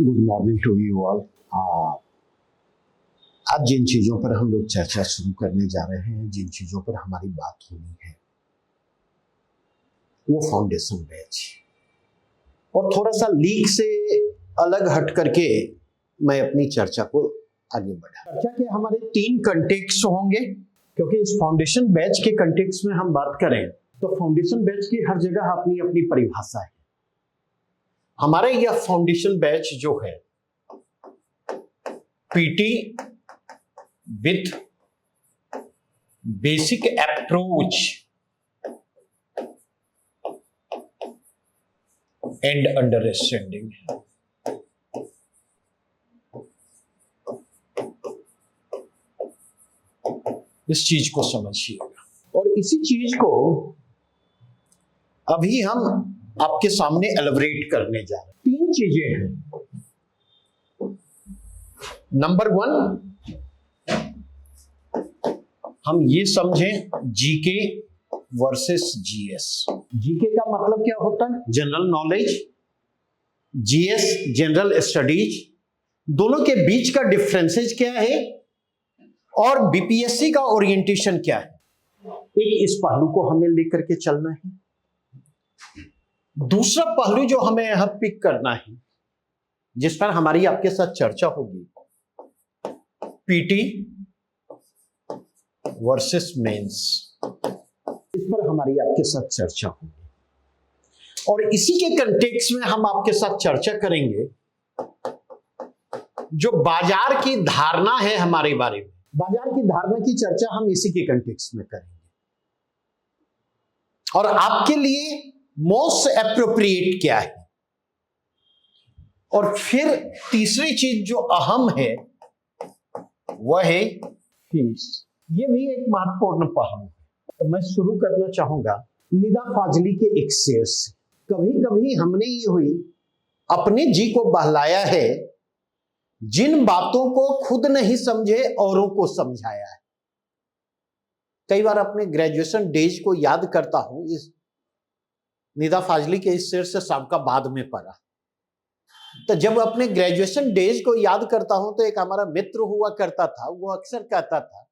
Good morning to you all. आज जिन चीज़ों पर हम लोग चर्चा शुरू करने जा रहे हैं, जिन चीज़ों पर हमारी बात होनी है, वो फाउंडेशन बैच। और थोड़ा सा लीक से अलग हट करके मैं अपनी चर्चा को आगे बढ़ा। चर्चा के हमारे 3 कंटेक्स्ट होंगे, क्योंकि इस फाउंडेशन बैच के कंटेक्स्ट में हम बात करें तो फाउंडेशन बैच की हर जगह अपनी अपनी परिभाषा है। हमारा यह फाउंडेशन बैच जो है PT with basic approach and understanding. इस चीज को समझिएगा, और इसी चीज को अभी हम आपके सामने एलैबोरेट करने जा रहे हैं। 3 चीजें हैं। नंबर 1, हम ये समझें जीके वर्सेस जीएस। जीके का मतलब क्या होता है? General knowledge. GS general studies. दोनों के बीच का डिफरेंसेस क्या है और बीपीएससी का ओरिएंटेशन क्या है, एक इस पहलू को हमें लेकर के चलना है। दूसरा पहलू जो हमें यहां पिक करना है, जिस पर हमारी आपके साथ चर्चा होगी, पीटी वर्सेस मेंस। इस पर हमारी आपके साथ चर्चा होगी, और इसी के कंटेक्स्ट में हम आपके साथ चर्चा करेंगे जो बाजार की धारणा है हमारे बारे में। बाजार की धारणा की चर्चा हम इसी के कंटेक्स्ट में करेंगे, और आपके लिए मोस्ट एप्रोप्रिएट क्या है। और फिर तीसरी चीज जो अहम है वह है फीस। ये भी एक महत्वपूर्ण पहलू है। तो मैं शुरू करना चाहूंगा निदा फाजली के एक शेर से। कभी कभी हमने ये हुई अपने जी को बहलाया है, जिन बातों को खुद नहीं समझे औरों को समझाया है। कई बार अपने ग्रेजुएशन डेज को याद करता हूं, इस निदा फाजली के इस शेर से सबका बाद में पड़ा। तो जब अपने ग्रेजुएशन डेज को याद करता हूं तो एक हमारा मित्र हुआ करता था, वो अक्सर कहता था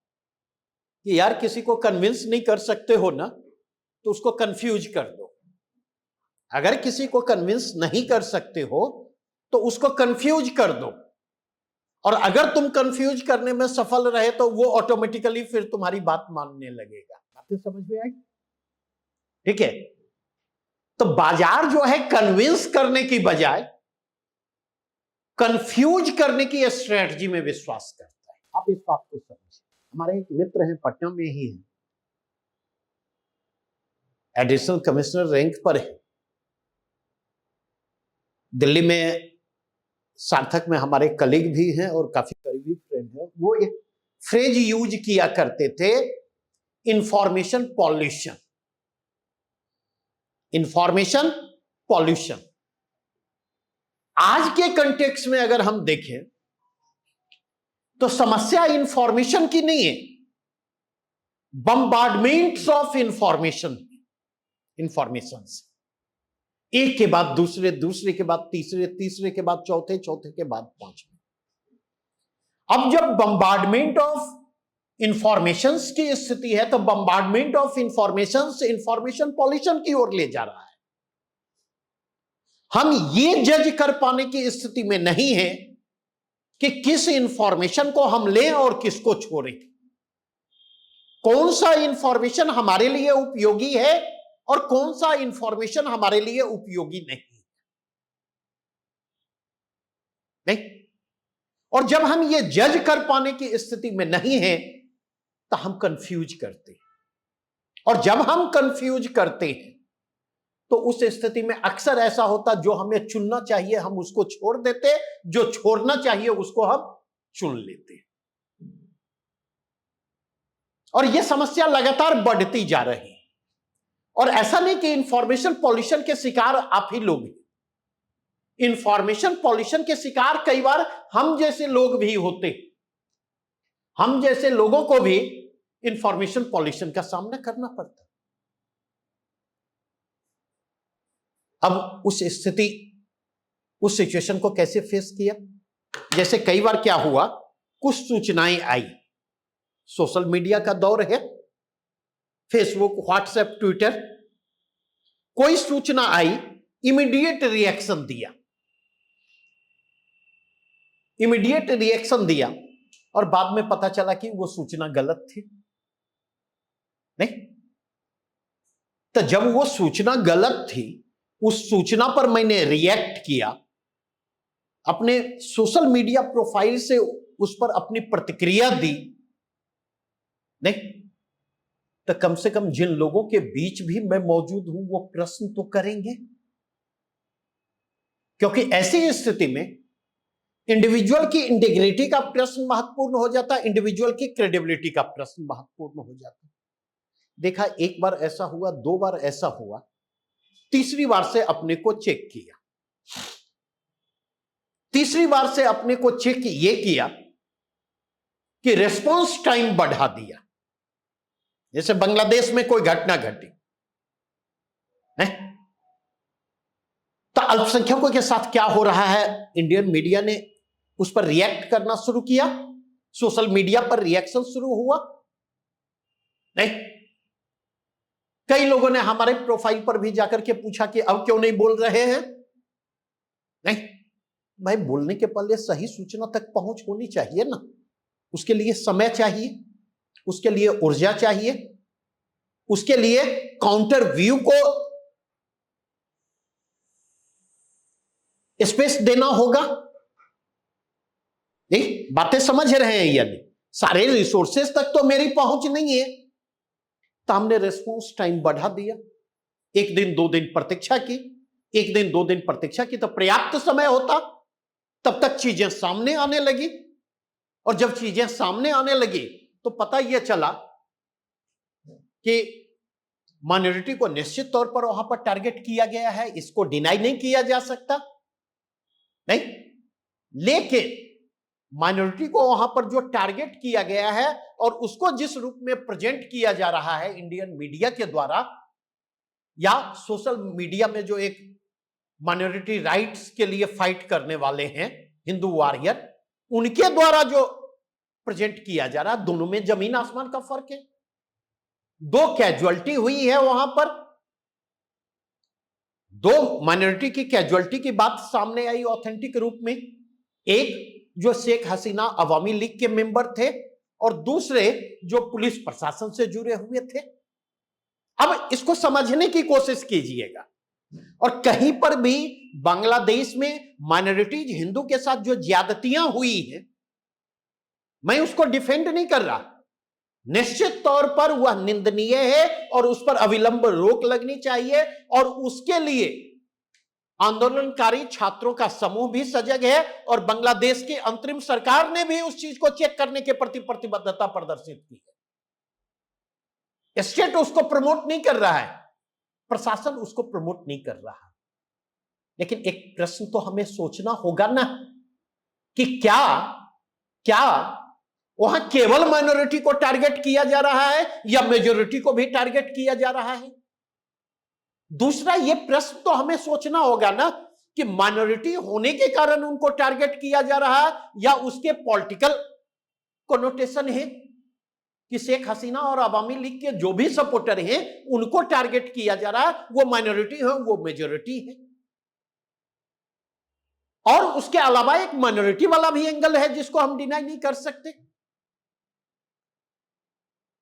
कि यार किसी को कन्विंस नहीं कर सकते हो ना, तो उसको कंफ्यूज कर दो। अगर किसी को कन्विंस नहीं कर सकते हो तो उसको कंफ्यूज कर दो, और अगर तुम कंफ्यूज करने में सफल रहे तो वो ऑटोमेटिकली फिर तुम्हारी बात मानने लगेगा। बातें समझ में आई? ठीक है। तो बाजार जो है कन्विंस करने की बजाय कंफ्यूज करने की स्ट्रेटजी में विश्वास करता है। आप इस बात को समझिए। हमारे एक मित्र हैं, पटना में ही हैं, एडिशनल कमिश्नर रैंक पर है। दिल्ली में सार्थक में हमारे कलीग भी हैं और काफी करीबी फ्रेंड हैं। वो एक फ्रेज यूज किया करते थे, इंफॉर्मेशन पॉल्यूशन। Information pollution. आज के कंटेक्स्ट में अगर हम देखें तो समस्या इंफॉर्मेशन की नहीं है, बम्बार्डमेंट्स ऑफ इंफॉर्मेशन। इंफॉर्मेशन एक के बाद दूसरे, दूसरे के बाद तीसरे, तीसरे के बाद चौथे, चौथे के बाद पांचवे। अब जब बम्बार्डमेंट ऑफ इंफॉर्मेशन की स्थिति है तो बम्बार्डमेंट ऑफ इंफॉर्मेशन पॉल्यूशन की ओर ले जा रहा है। हम ये जज कर पाने की स्थिति में नहीं है कि किस इंफॉर्मेशन को हम लें और किसको छोड़ें, कौन सा इंफॉर्मेशन हमारे लिए उपयोगी है और कौन सा इंफॉर्मेशन हमारे लिए उपयोगी नहीं। और जब हम ये जज कर पाने की स्थिति में नहीं है तो हम कंफ्यूज करते हैं, और जब हम कंफ्यूज करते हैं तो उस स्थिति में अक्सर ऐसा होता, जो हमें चुनना चाहिए हम उसको छोड़ देते, जो छोड़ना चाहिए उसको हम चुन लेते। और यह समस्या लगातार बढ़ती जा रही है। और ऐसा नहीं कि इंफॉर्मेशन पॉल्यूशन के शिकार आप ही लोग हैं। इंफॉर्मेशन पॉल्यूशन के शिकार कई बार हम जैसे लोग भी होते। हम जैसे लोगों को भी इंफॉर्मेशन पॉल्यूशन का सामना करना पड़ता। अब उस स्थिति उस सिचुएशन को कैसे फेस किया। जैसे कई बार क्या हुआ, कुछ सूचनाएं आई, सोशल मीडिया का दौर है, फेसबुक, व्हाट्सएप, ट्विटर, कोई सूचना आई, इमीडिएट रिएक्शन दिया, इमीडिएट रिएक्शन दिया, और बाद में पता चला कि वो सूचना गलत थी। नहीं, तो जब वो सूचना गलत थी, उस सूचना पर मैंने रिएक्ट किया, अपने सोशल मीडिया प्रोफाइल से उस पर अपनी प्रतिक्रिया दी, नहीं तो कम से कम जिन लोगों के बीच भी मैं मौजूद हूं वो प्रश्न तो करेंगे। क्योंकि ऐसी स्थिति में इंडिविजुअल की इंटीग्रिटी का प्रश्न महत्वपूर्ण हो जाता है, इंडिविजुअल की क्रेडिबिलिटी का प्रश्न महत्वपूर्ण हो जाता है। देखा, एक बार ऐसा हुआ, दो बार ऐसा हुआ, तीसरी बार से अपने को चेक किया, तीसरी बार से अपने को चेक ये किया कि रिस्पांस टाइम बढ़ा दिया। जैसे बांग्लादेश में कोई घटना घटी है, तो अल्पसंख्यकों के साथ क्या हो रहा है, इंडियन मीडिया ने उस पर रिएक्ट करना शुरू किया, सोशल मीडिया पर रिएक्शन शुरू हुआ। नहीं, कई लोगों ने हमारे प्रोफाइल पर भी जाकर के पूछा कि अब क्यों नहीं बोल रहे हैं। नहीं भाई, बोलने के पहले सही सूचना तक पहुंच होनी चाहिए ना, उसके लिए समय चाहिए, उसके लिए ऊर्जा चाहिए, उसके लिए काउंटर व्यू को स्पेस देना होगा। नहीं, बातें समझ रहे हैं या नहीं? सारे रिसोर्सेस तक तो मेरी पहुंच नहीं है, तो हमने रिस्पांस टाइम बढ़ा दिया, एक दिन दो दिन प्रतीक्षा की, एक दिन दो दिन प्रतीक्षा की, तो पर्याप्त समय होता, तब तक चीजें सामने आने लगी। और जब चीजें सामने आने लगी तो पता यह चला कि माइनॉरिटी को निश्चित तौर पर वहां पर टारगेट किया गया है, इसको डिनाई नहीं किया जा सकता। नहीं, लेकिन माइनॉरिटी को वहां पर जो टारगेट किया गया है और उसको जिस रूप में प्रेजेंट किया जा रहा है इंडियन मीडिया के द्वारा या सोशल मीडिया में जो एक माइनॉरिटी राइट्स के लिए फाइट करने वाले हैं हिंदू वॉरियर, उनके द्वारा जो प्रेजेंट किया जा रहा है, दोनों में जमीन आसमान का फर्क है। दो कैजुअलिटी हुई है वहां पर, दो माइनॉरिटी की कैजुअलिटी की बात सामने आई ऑथेंटिक रूप में। एक जो शेख हसीना अवामी लीग के मेंबर थे और दूसरे जो पुलिस प्रशासन से जुड़े हुए थे। अब इसको समझने की कोशिश कीजिएगा, और कहीं पर भी बांग्लादेश में माइनॉरिटीज हिंदू के साथ जो ज्यादतियां हुई हैं, मैं उसको डिफेंड नहीं कर रहा, निश्चित तौर पर वह निंदनीय है और उस पर अविलंब रोक लगनी चाहिए, और उसके लिए आंदोलनकारी छात्रों का समूह भी सजग है और बांग्लादेश की अंतरिम सरकार ने भी उस चीज को चेक करने के प्रति प्रतिबद्धता प्रदर्शित की है। स्टेट उसको प्रमोट नहीं कर रहा है, प्रशासन उसको प्रमोट नहीं कर रहा, लेकिन एक प्रश्न तो हमें सोचना होगा ना कि क्या क्या वहां केवल माइनॉरिटी को टारगेट किया जा रहा है या मेजॉरिटी को भी टारगेट किया जा रहा है। दूसरा यह प्रश्न तो हमें सोचना होगा ना कि माइनॉरिटी होने के कारण उनको टारगेट किया जा रहा है या उसके पॉलिटिकल कोनोटेशन है कि शेख हसीना और अवामी लीग के जो भी सपोर्टर हैं उनको टारगेट किया जा रहा है, वो माइनॉरिटी है, वो मेजॉरिटी है। और उसके अलावा एक माइनॉरिटी वाला भी एंगल है जिसको हम डिनाई नहीं कर सकते।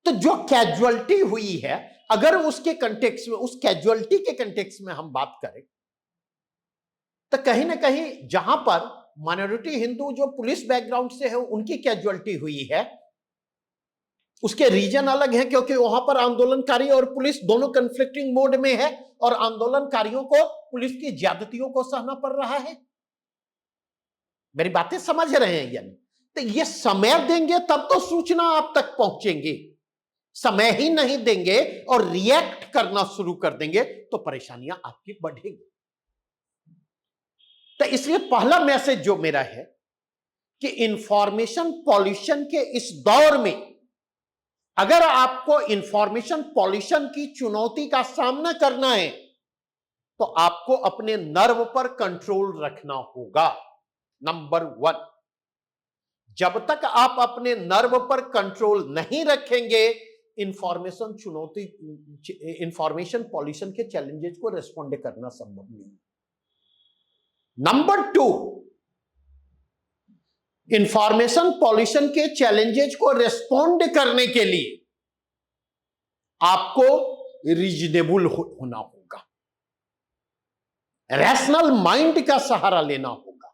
तो जो कैजुअलिटी हुई है, अगर उसके कंटेक्स्ट में, उस कैजुअलिटी के कंटेक्स्ट में हम बात करें, तो कहीं ना कहीं जहां पर माइनॉरिटी हिंदू जो पुलिस बैकग्राउंड से है उनकी कैजुअलिटी हुई है, उसके रीजन अलग है, क्योंकि वहां पर आंदोलनकारी और पुलिस दोनों कन्फ्लिक्टिंग मोड में है और आंदोलनकारियों को पुलिस की ज्यादतियों को सहना पड़ रहा है। मेरी बातें समझ रहे हैं यानी? तो ये समय देंगे तब तो सूचना आप तक पहुंचेंगे, समय ही नहीं देंगे और रिएक्ट करना शुरू कर देंगे तो परेशानियां आपकी बढ़ेंगी। तो इसलिए पहला मैसेज जो मेरा है कि इंफॉर्मेशन पॉल्यूशन के इस दौर में अगर आपको इंफॉर्मेशन पॉल्यूशन की चुनौती का सामना करना है तो आपको अपने नर्व पर कंट्रोल रखना होगा। नंबर 1, जब तक आप अपने नर्व पर कंट्रोल नहीं रखेंगे, इंफॉर्मेशन पॉल्यूशन के चैलेंजेस को रिस्पॉन्ड करना संभव नहीं। नंबर 2, इंफॉर्मेशन पॉल्यूशन के चैलेंजेस को रिस्पॉन्ड करने के लिए आपको रीजनेबल होना होगा, रैशनल माइंड का सहारा लेना होगा।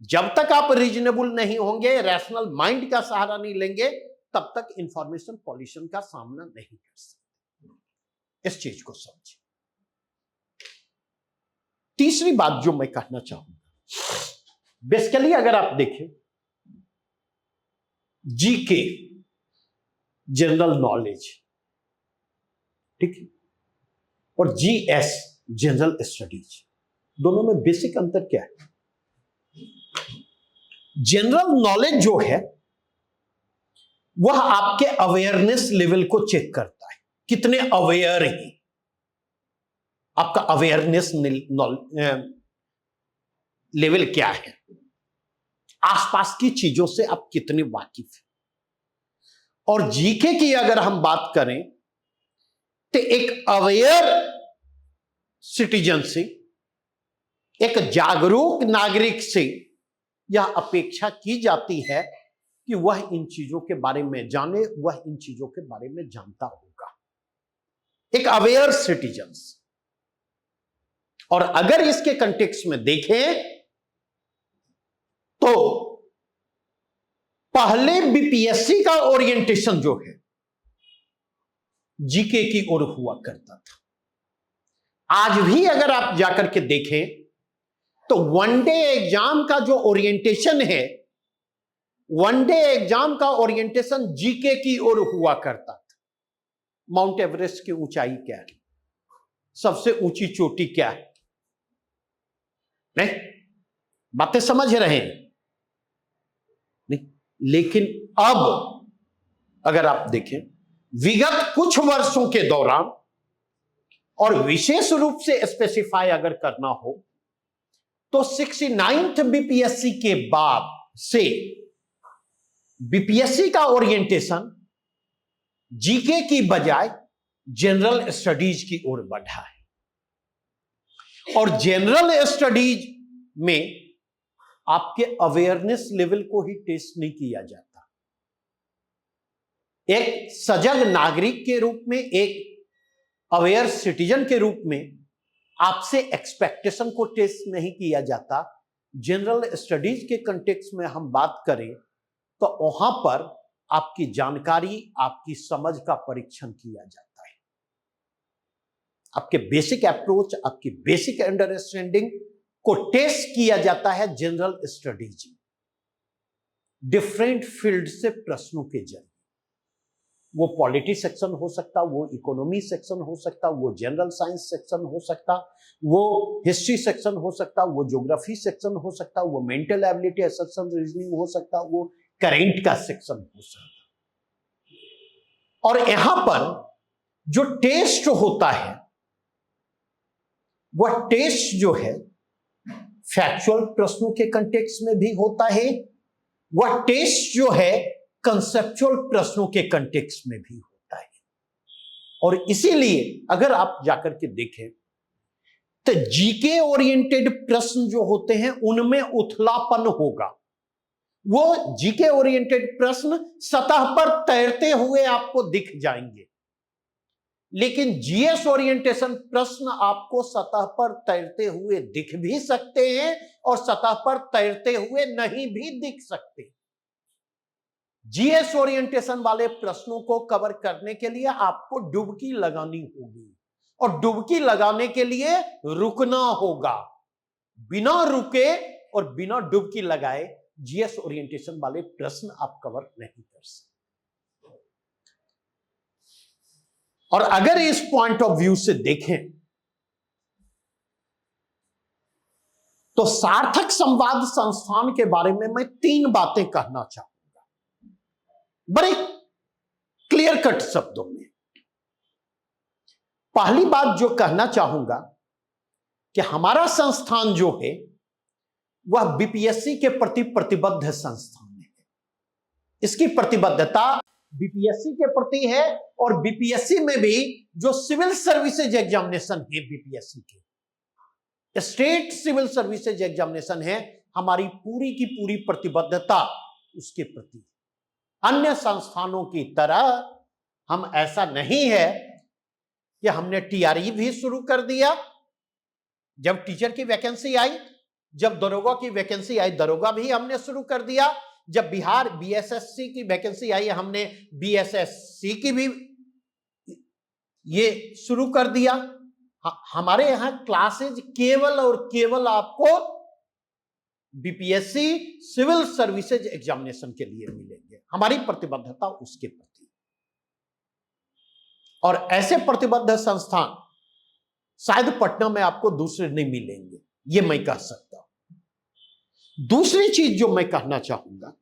जब तक आप रीजनेबल नहीं होंगे, रैशनल माइंड का सहारा नहीं लेंगे, तब तक इंफॉर्मेशन पॉल्यूशन का सामना नहीं कर सकते। इस चीज को समझिए। तीसरी बात जो मैं कहना चाहूंगा, बेसिकली अगर आप देखें, जीके जनरल नॉलेज, ठीक है, और जीएस जनरल स्टडीज, दोनों में बेसिक अंतर क्या है? जनरल नॉलेज जो है वह आपके अवेयरनेस लेवल को चेक करता है, कितने अवेयर हैं, आपका अवेयरनेस लेवल क्या है, आसपास की चीजों से आप कितने वाकिफ हैं। और जीके की अगर हम बात करें तो एक अवेयर सिटीजन से, एक जागरूक नागरिक से यह अपेक्षा की जाती है कि वह इन चीजों के बारे में जाने, वह इन चीजों के बारे में जानता होगा, एक अवेयर सिटीजन। और अगर इसके कंटेक्स्ट में देखें तो पहले बीपीएससी का ओरिएंटेशन जो है जीके की ओर हुआ करता था। आज भी अगर आप जाकर के देखें तो वनडे एग्जाम का जो ओरिएंटेशन है, वनडे एग्जाम का ओरिएंटेशन जीके की ओर हुआ करता था। माउंट एवरेस्ट की ऊंचाई क्या है, सबसे ऊंची चोटी क्या है, नहीं बातें समझ रहे हैं? नहीं, लेकिन अब अगर आप देखें विगत कुछ वर्षों के दौरान, और विशेष रूप से स्पेसिफाई अगर करना हो तो 69th बीपीएससी के बाद से बीपीएससी का ओरिएंटेशन जीके की बजाय जनरल स्टडीज की ओर बढ़ा है। और जनरल स्टडीज में आपके अवेयरनेस लेवल को ही टेस्ट नहीं किया जाता। एक सजग नागरिक के रूप में, एक अवेयर सिटीजन के रूप में आपसे एक्सपेक्टेशन को टेस्ट नहीं किया जाता। जनरल स्टडीज के कंटेक्स्ट में हम बात करें तो वहां पर आपकी जानकारी, आपकी समझ का परीक्षण किया जाता है। आपके बेसिक अप्रोच, आपकी बेसिक अंडरस्टैंडिंग को टेस्ट किया जाता है जनरल स्टडीज में, डिफरेंट फील्ड से प्रश्नों के जरिए। वो पॉलिटी सेक्शन हो सकता, वो इकोनॉमी सेक्शन हो सकता, वो जनरल साइंस सेक्शन हो सकता, वो हिस्ट्री सेक्शन हो सकता, वो ज्योग्राफी सेक्शन हो सकता, वो मेंटल एबिलिटी असर्शन रीजनिंग हो सकता, वो करेंट का सेक्शन हो सकता। और यहां पर जो टेस्ट होता है, वह टेस्ट जो है फैक्चुअल प्रश्नों के कंटेक्स्ट में भी होता है, वह टेस्ट जो है कंसेप्चुअल प्रश्नों के कंटेक्स्ट में भी होता है। और इसीलिए अगर आप जाकर के देखें तो जीके ओरिएंटेड प्रश्न जो होते हैं उनमें उथलापन होगा। वो जीके ओरिएंटेड प्रश्न सतह पर तैरते हुए आपको दिख जाएंगे, लेकिन जीएस ओरिएंटेशन प्रश्न आपको सतह पर तैरते हुए दिख भी सकते हैं और सतह पर तैरते हुए नहीं भी दिख सकते। जीएस ओरिएंटेशन वाले प्रश्नों को कवर करने के लिए आपको डुबकी लगानी होगी, और डुबकी लगाने के लिए रुकना होगा। बिना रुके और बिना डुबकी लगाए जीएस ओरिएंटेशन वाले प्रश्न आप कवर नहीं कर सकते। और अगर इस पॉइंट ऑफ व्यू से देखें तो सार्थक संवाद संस्थान के बारे में मैं 3 बातें कहना चाहूंगा, बड़े क्लियर कट शब्दों में। पहली बात जो कहना चाहूंगा कि हमारा संस्थान जो है वह बीपीएससी के प्रति प्रतिबद्ध संस्थान है। इसकी प्रतिबद्धता बीपीएससी के प्रति है और बीपीएससी में भी जो सिविल सर्विसेज एग्जामिनेशन है, बीपीएससी के स्टेट सिविल सर्विसेज एग्जामिनेशन है, हमारी पूरी की पूरी प्रतिबद्धता उसके प्रति। अन्य संस्थानों की तरह हम ऐसा नहीं है कि हमने टीआरई भी शुरू कर दिया। जब टीचर की वैकेंसी आई, जब दरोगा की वैकेंसी आई, दरोगा भी हमने शुरू कर दिया। जब बिहार बीएसएससी की वैकेंसी आई, हमने बीएसएससी की भी ये शुरू कर दिया। हमारे यहां क्लासेज केवल और केवल आपको बीपीएससी सिविल सर्विसेज एग्जामिनेशन के लिए मिलेंगे। हमारी प्रतिबद्धता उसके प्रति, और ऐसे प्रतिबद्ध संस्थान शायद पटना में आपको दूसरे नहीं मिलेंगे, ये मैं कह सकता हूं। दूसरी चीज जो मैं कहना चाहूंगा,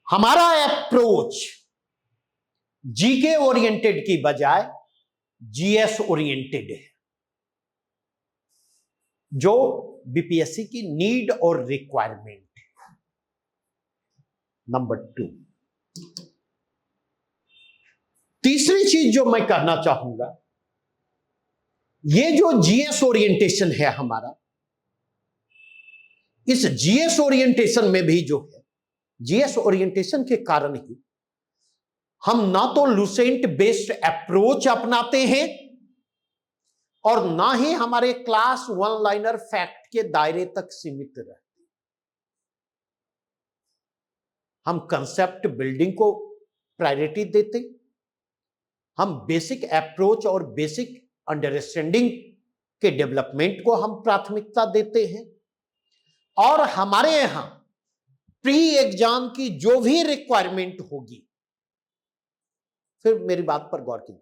हमारा अप्रोच जीके ओरिएंटेड की बजाय जीएस ओरिएंटेड है, जो बीपीएससी की नीड और रिक्वायरमेंट है। नंबर 2, तीसरी चीज जो मैं कहना चाहूंगा, ये जो जीएस ओरिएंटेशन है हमारा, इस जीएस ओरिएंटेशन में भी जो है, जीएस ओरिएंटेशन के कारण ही हम ना तो लुसेंट बेस्ड अप्रोच अपनाते हैं और ना ही हमारे क्लास वन लाइनर फैक्ट के दायरे तक सीमित रहते। हम कंसेप्ट बिल्डिंग को प्रायोरिटी देते, हम बेसिक अप्रोच और बेसिक अंडरस्टैंडिंग के डेवलपमेंट को हम प्राथमिकता देते हैं, और हमारे यहां प्री एग्जाम की जो भी रिक्वायरमेंट होगी, फिर मेरी बात पर गौर कीजिए,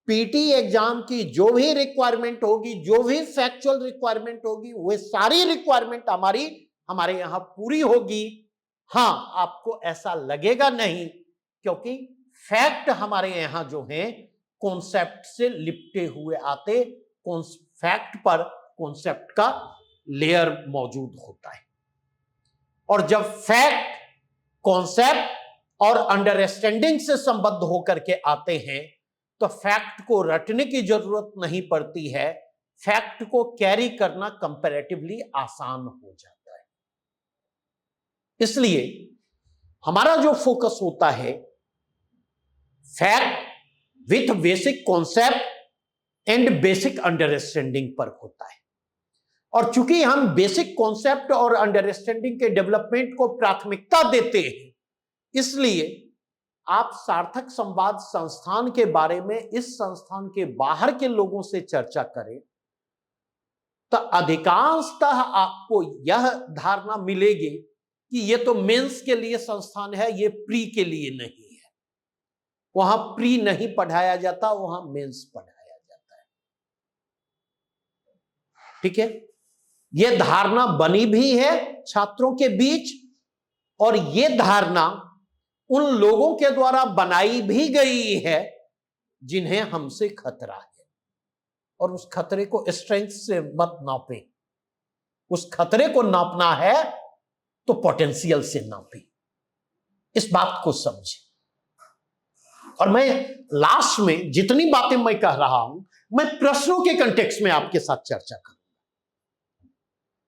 पीटी एग्जाम की जो भी रिक्वायरमेंट होगी, जो भी फैक्चुअल रिक्वायरमेंट होगी, वह सारी रिक्वायरमेंट हमारे यहां पूरी होगी। हां, आपको ऐसा लगेगा नहीं, क्योंकि फैक्ट हमारे यहां जो है कॉन्सेप्ट से लिपटे हुए आते, फैक्ट पर कॉन्सेप्ट का लेयर मौजूद होता है। और जब फैक्ट, कॉन्सेप्ट और अंडरस्टैंडिंग से संबद्ध होकर के आते हैं, तो फैक्ट को रटने की जरूरत नहीं पड़ती है, फैक्ट को कैरी करना कंपैरेटिवली आसान हो जाता है। इसलिए हमारा जो फोकस होता है fact with basic concept and basic understanding पर होता है। और चूंकि हम बेसिक कॉन्सेप्ट और अंडरस्टैंडिंग के डेवलपमेंट को प्राथमिकता देते हैं, इसलिए आप सार्थक संवाद संस्थान के बारे में इस संस्थान के बाहर के लोगों से चर्चा करें, तो अधिकांशतः आपको यह धारणा मिलेगी कि यह तो मेंस के लिए संस्थान है, यह प्री के लिए नहीं है। वहां प्री नहीं पढ़ाया जाता, वहां मेंस पढ़ाया जाता है। ठीक है, यह धारणा बनी भी है छात्रों के बीच, और यह धारणा उन लोगों के द्वारा बनाई भी गई है जिन्हें हमसे खतरा है। और उस खतरे को स्ट्रेंथ से मत नापें, उस खतरे को नापना है तो पोटेंशियल से नापें। इस बात को समझें। और मैं लास्ट में जितनी बातें मैं कह रहा हूं, मैं प्रश्नों के कंटेक्स्ट में आपके साथ चर्चा करूंगा।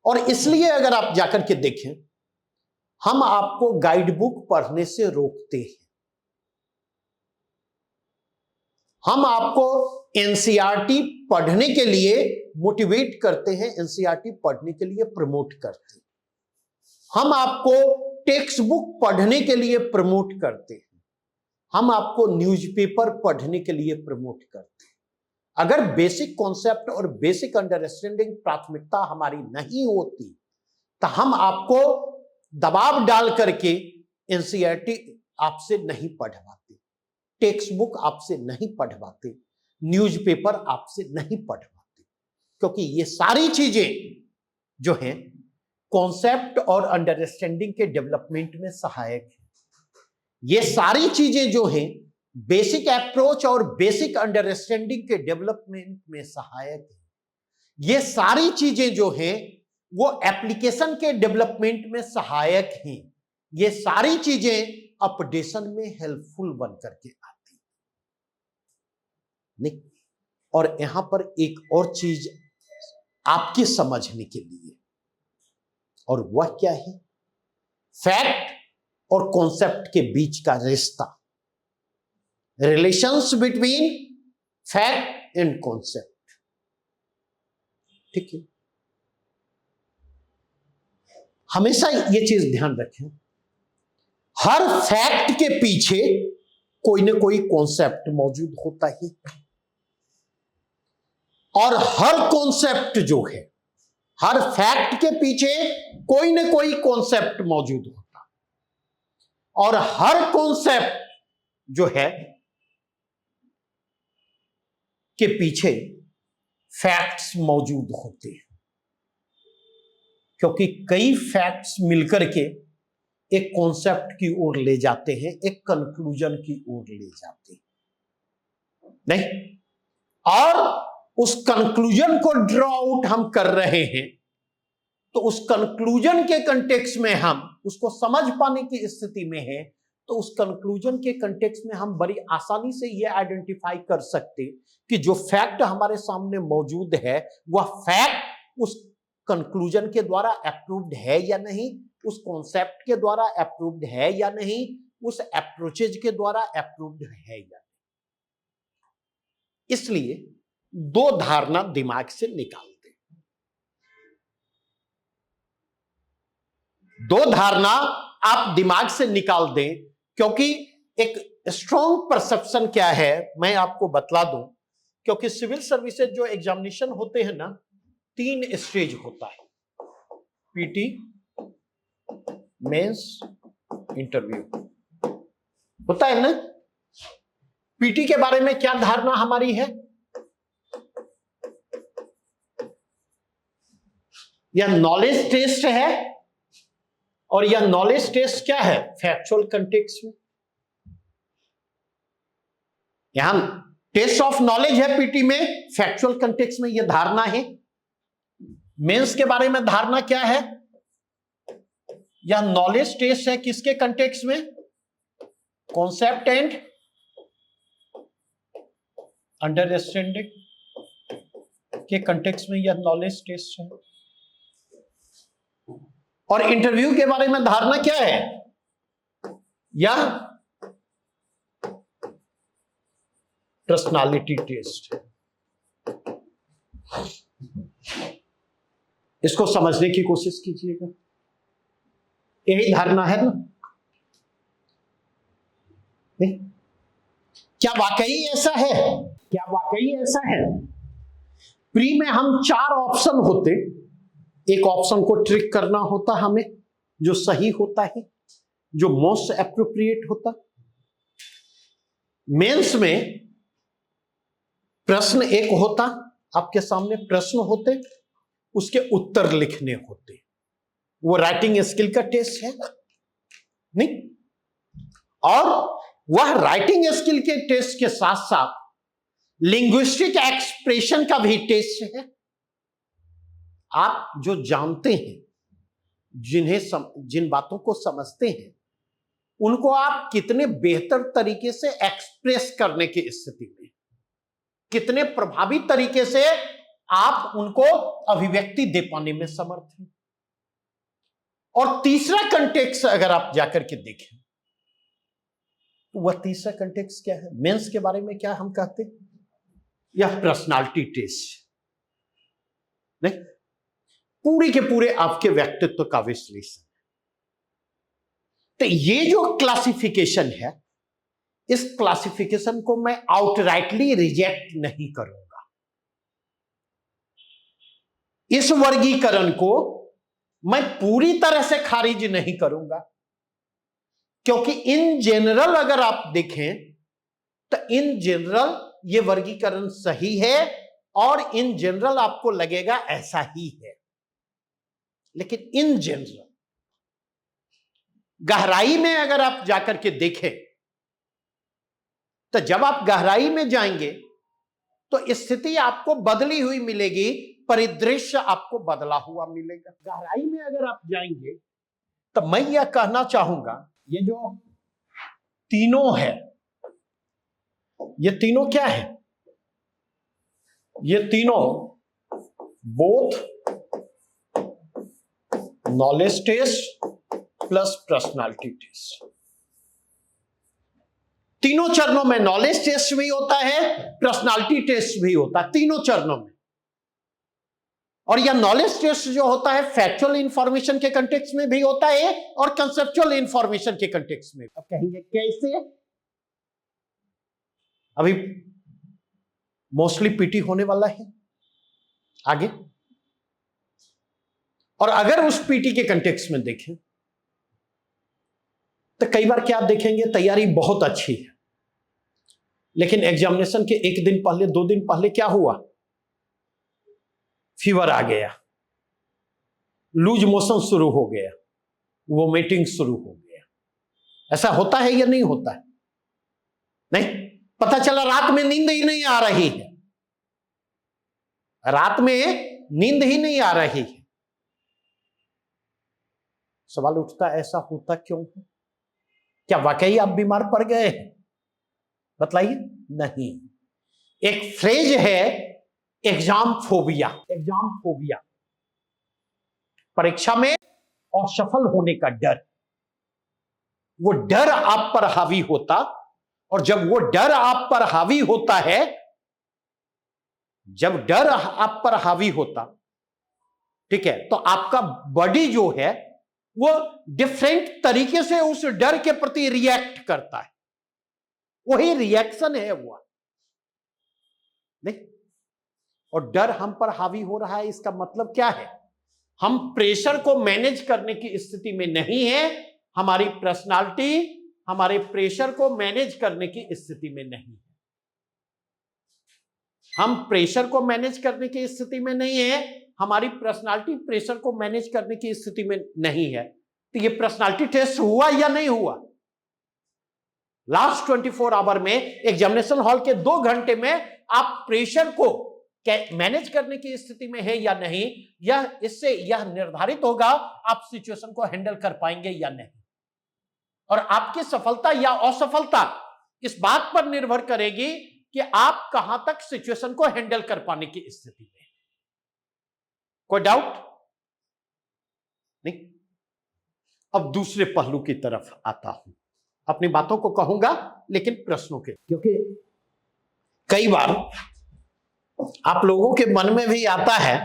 और इसलिए अगर आप जाकर के देखें, हम आपको गाइड बुक पढ़ने से रोकते हैं, हम आपको एनसीईआरटी पढ़ने के लिए मोटिवेट करते हैं, एनसीईआरटी पढ़ने के लिए प्रमोट करते हैं, हम आपको टेक्स्ट बुक पढ़ने के लिए प्रमोट करते हैं, हम आपको न्यूज़पेपर पढ़ने के लिए प्रमोट करते हैं। अगर बेसिक कॉन्सेप्ट और बेसिक अंडरस्टैंडिंग प्राथमिकता हमारी नहीं होती, तो हम आपको दबाव डाल करके एनसीईआरटी आपसे नहीं पढ़वाते, टेक्स्ट बुक आपसे नहीं पढ़वाते, न्यूज़पेपर आपसे नहीं पढ़वाते, क्योंकि ये सारी चीजें जो हैं कॉन्सेप्ट और अंडरस्टैंडिंग के डेवलपमेंट में सहायक है। ये सारी चीजें जो हैं बेसिक अप्रोच और बेसिक अंडरस्टैंडिंग के डेवलपमेंट में सहायक है। ये सारी चीजें जो हैं वो एप्लीकेशन के डेवलपमेंट में सहायक हैं। ये सारी चीजें अपडेशन में हेल्पफुल बन करके आती नहीं। और यहां पर एक और चीज आपके समझने के लिए, और वह क्या है? फैक्ट और कॉन्सेप्ट के बीच का रिश्ता, relations between fact and concept. ठीक है, हमेशा ये चीज ध्यान रखें, हर फैक्ट के पीछे कोई ना कोई कॉन्सेप्ट मौजूद होता है, और हर कॉन्सेप्ट जो है, हर फैक्ट के पीछे कोई ना कोई कॉन्सेप्ट मौजूद होता, और हर कॉन्सेप्ट जो है के पीछे फैक्ट्स मौजूद होते हैं, क्योंकि कई फैक्ट्स मिलकर के एक कॉन्सेप्ट की ओर ले जाते हैं, एक कंक्लूजन की ओर ले जाते हैं नहीं। और उस कंक्लूजन को ड्रॉ आउट हम कर रहे हैं, तो उस कंक्लूजन के कंटेक्स्ट में हम उसको समझ पाने की स्थिति में है, तो उस कंक्लूजन के कंटेक्स्ट में हम बड़ी आसानी से यह आइडेंटिफाई कर सकते कि जो फैक्ट हमारे सामने मौजूद है वह फैक्ट उस कंक्लूजन के द्वारा अप्रूव्ड है या नहीं, उस कॉन्सेप्ट के द्वारा अप्रूव्ड है या नहीं, उस अप्रोचेज के द्वारा अप्रूव्ड है या नहीं। इसलिए दो धारणा दिमाग से निकाल दें, दो धारणा आप दिमाग से निकाल दें, क्योंकि एक स्ट्रॉन्ग परसेप्शन क्या है मैं आपको बतला दूं। क्योंकि सिविल सर्विसेज जो एग्जामिनेशन होते हैं ना, 3 स्टेज होता है, पीटी, मेंस, इंटरव्यू होता है ना। पीटी के बारे में क्या धारणा हमारी है? यह नॉलेज टेस्ट है, और यह नॉलेज टेस्ट क्या है? फैक्चुअल कंटेक्स्ट में। यहां टेस्ट ऑफ नॉलेज है पीटी में, फैक्चुअल कंटेक्स्ट में यह धारणा है। मेंस के बारे में धारणा क्या है? यह नॉलेज टेस्ट है किसके कंटेक्स्ट में? कॉन्सेप्ट एंड अंडरस्टैंडिंग के कंटेक्स्ट में यह नॉलेज टेस्ट है। और इंटरव्यू के बारे में धारणा क्या है? यह पर्सनालिटी टेस्ट है। इसको समझने की कोशिश कीजिएगा, यही धारणा है ना? क्या वाकई ऐसा है? क्या वाकई ऐसा है? प्री में हम 4 ऑप्शन होते, एक ऑप्शन को ट्रिक करना होता हमें, जो सही होता है, जो मोस्ट एप्रोप्रिएट होता। मेंस में प्रश्न एक होता, आपके सामने प्रश्न होते, उसके उत्तर लिखने होते। वो राइटिंग स्किल का टेस्ट है नहीं? और वह राइटिंग स्किल के टेस्ट के साथ साथ लिंग्विस्टिक एक्सप्रेशन का भी टेस्ट है। आप जो जानते हैं, जिन बातों को समझते हैं, उनको आप कितने बेहतर तरीके से एक्सप्रेस करने की स्थिति में, कितने प्रभावी तरीके से आप उनको अभिव्यक्ति दे पाने में समर्थ हैं। और तीसरा कंटेक्स्ट अगर आप जाकर के देखें, तो वह तीसरा कंटेक्स्ट क्या है? मेंस के बारे में क्या हम कहते हैं? यह पर्सनालिटी टेस्ट नहीं, पूरे के पूरे आपके व्यक्तित्व का विश्लेषण। तो ये जो क्लासिफिकेशन है, इस क्लासिफिकेशन को मैं आउटराइटली रिजेक्ट नहीं करूंगा। इस वर्गीकरण को मैं पूरी तरह से खारिज नहीं करूंगा, क्योंकि इन जनरल अगर आप देखें तो इन जनरल ये वर्गीकरण सही है, और इन जनरल आपको लगेगा ऐसा ही है। लेकिन इन जनरल गहराई में अगर आप जाकर के देखें, तो जब आप गहराई में जाएंगे तो स्थिति आपको बदली हुई मिलेगी, परिदृश्य आपको बदला हुआ मिलेगा। गहराई में अगर आप जाएंगे तो मैं यह कहना चाहूंगा, ये जो तीनों है, ये तीनों क्या है? ये तीनों both knowledge test plus personality test. तीनों चरणों में नॉलेज टेस्ट भी होता है, पर्सनालिटी टेस्ट भी होता है, तीनों चरणों में। और यह नॉलेज टेस्ट जो होता है फैक्चुअल इंफॉर्मेशन के कंटेक्स्ट में भी होता है और कंसेप्चुअल इंफॉर्मेशन के कंटेक्स्ट में। अब कहेंगे कैसे? अभी मोस्टली पीटी होने वाला है आगे, और अगर उस पीटी के कंटेक्स्ट में देखें तो कई बार क्या आप देखेंगे, तैयारी बहुत अच्छी है, लेकिन एग्जामिनेशन के एक दिन पहले, 2 दिन पहले क्या हुआ? फीवर आ गया, लूज मोशन शुरू हो गया, वोमिटिंग शुरू हो गया। ऐसा होता है या नहीं होता है? नहीं, पता चला रात में नींद ही नहीं आ रही है, रात में नींद ही नहीं आ रही है। सवाल उठता, ऐसा होता क्यों है? क्या वाकई आप बीमार पड़ गए हैं? बतलाइए। नहीं, एक फ्रेज है एग्जाम फोबिया। एग्जाम फोबिया, परीक्षा में असफल होने का डर। वो डर आप पर हावी होता, और जब वो डर आप पर हावी होता है, जब डर आप पर हावी होता, ठीक है, तो आपका बॉडी जो है वो डिफरेंट तरीके से उस डर के प्रति रिएक्ट करता है। वही रिएक्शन है वो, नहीं? और डर हम पर हावी हो रहा है, इसका मतलब क्या है? हम प्रेशर को मैनेज करने की स्थिति में नहीं है। हमारी पर्सनालिटी हमारे प्रेशर को मैनेज करने की स्थिति में नहीं है। हम प्रेशर को मैनेज करने की स्थिति में नहीं है, हमारी पर्सनालिटी प्रेशर को मैनेज करने की स्थिति में नहीं है। तो ये पर्सनालिटी टेस्ट हुआ या नहीं हुआ? लास्ट 24 आवर में एग्जामिनेशन हॉल के 2 घंटे में आप प्रेशर को मैनेज करने की स्थिति में है या नहीं, यह इससे यह निर्धारित होगा आप सिचुएशन को हैंडल कर पाएंगे या नहीं। और आपकी सफलता या असफलता इस बात पर निर्भर करेगी कि आप कहां तक सिचुएशन को हैंडल कर पाने की स्थिति में। कोई डाउट नहीं? अब दूसरे पहलू की तरफ आता हूं। अपनी बातों को कहूंगा लेकिन प्रश्नों के, क्योंकि कई बार आप लोगों के मन में भी आता है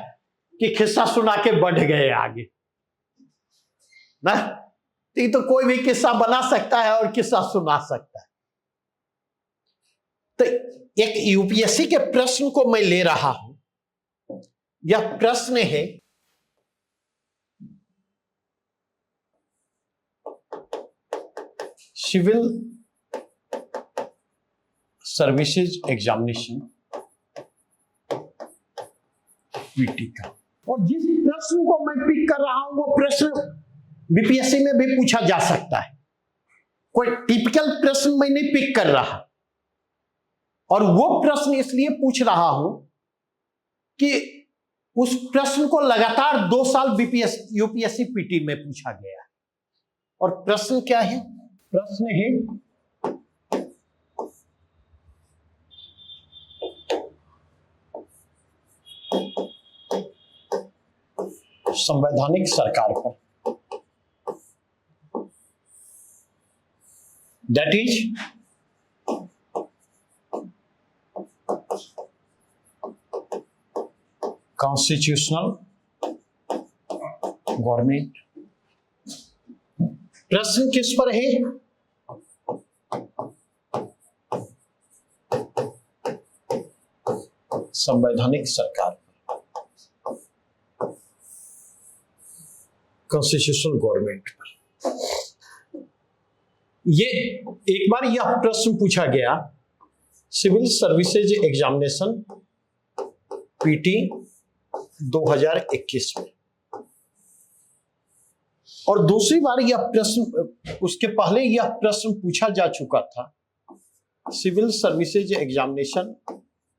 कि किस्सा सुना के बढ़ गए आगे ना, तो कोई भी किस्सा बना सकता है और किस्सा सुना सकता है। तो एक यूपीएससी के प्रश्न को मैं ले रहा हूं। यह प्रश्न है, सिविल सर्विसेज एग्जामिनेशन पीटी का, और जिस प्रश्न को मैं पिक कर रहा हूं वो प्रश्न बीपीएससी में भी पूछा जा सकता है। कोई टिपिकल प्रश्न मैं नहीं पिक कर रहा, और वो प्रश्न इसलिए पूछ रहा हूं कि उस प्रश्न को लगातार 2 साल यूपीएससी पीटी में पूछा गया। और प्रश्न क्या है? प्रश्न है संवैधानिक सरकार पर, दैट इज कॉन्स्टिट्यूशनल गवर्नमेंट। प्रश्न किस पर है? संवैधानिक सरकार पर, कॉन्स्टिट्यूशनल गवर्नमेंट पर। ये एक बार यह प्रश्न पूछा गया सिविल सर्विसेज एग्जामिनेशन पीटी 2021 में, और दूसरी बार यह प्रश्न, उसके पहले यह प्रश्न पूछा जा चुका था सिविल सर्विसेज एग्जामिनेशन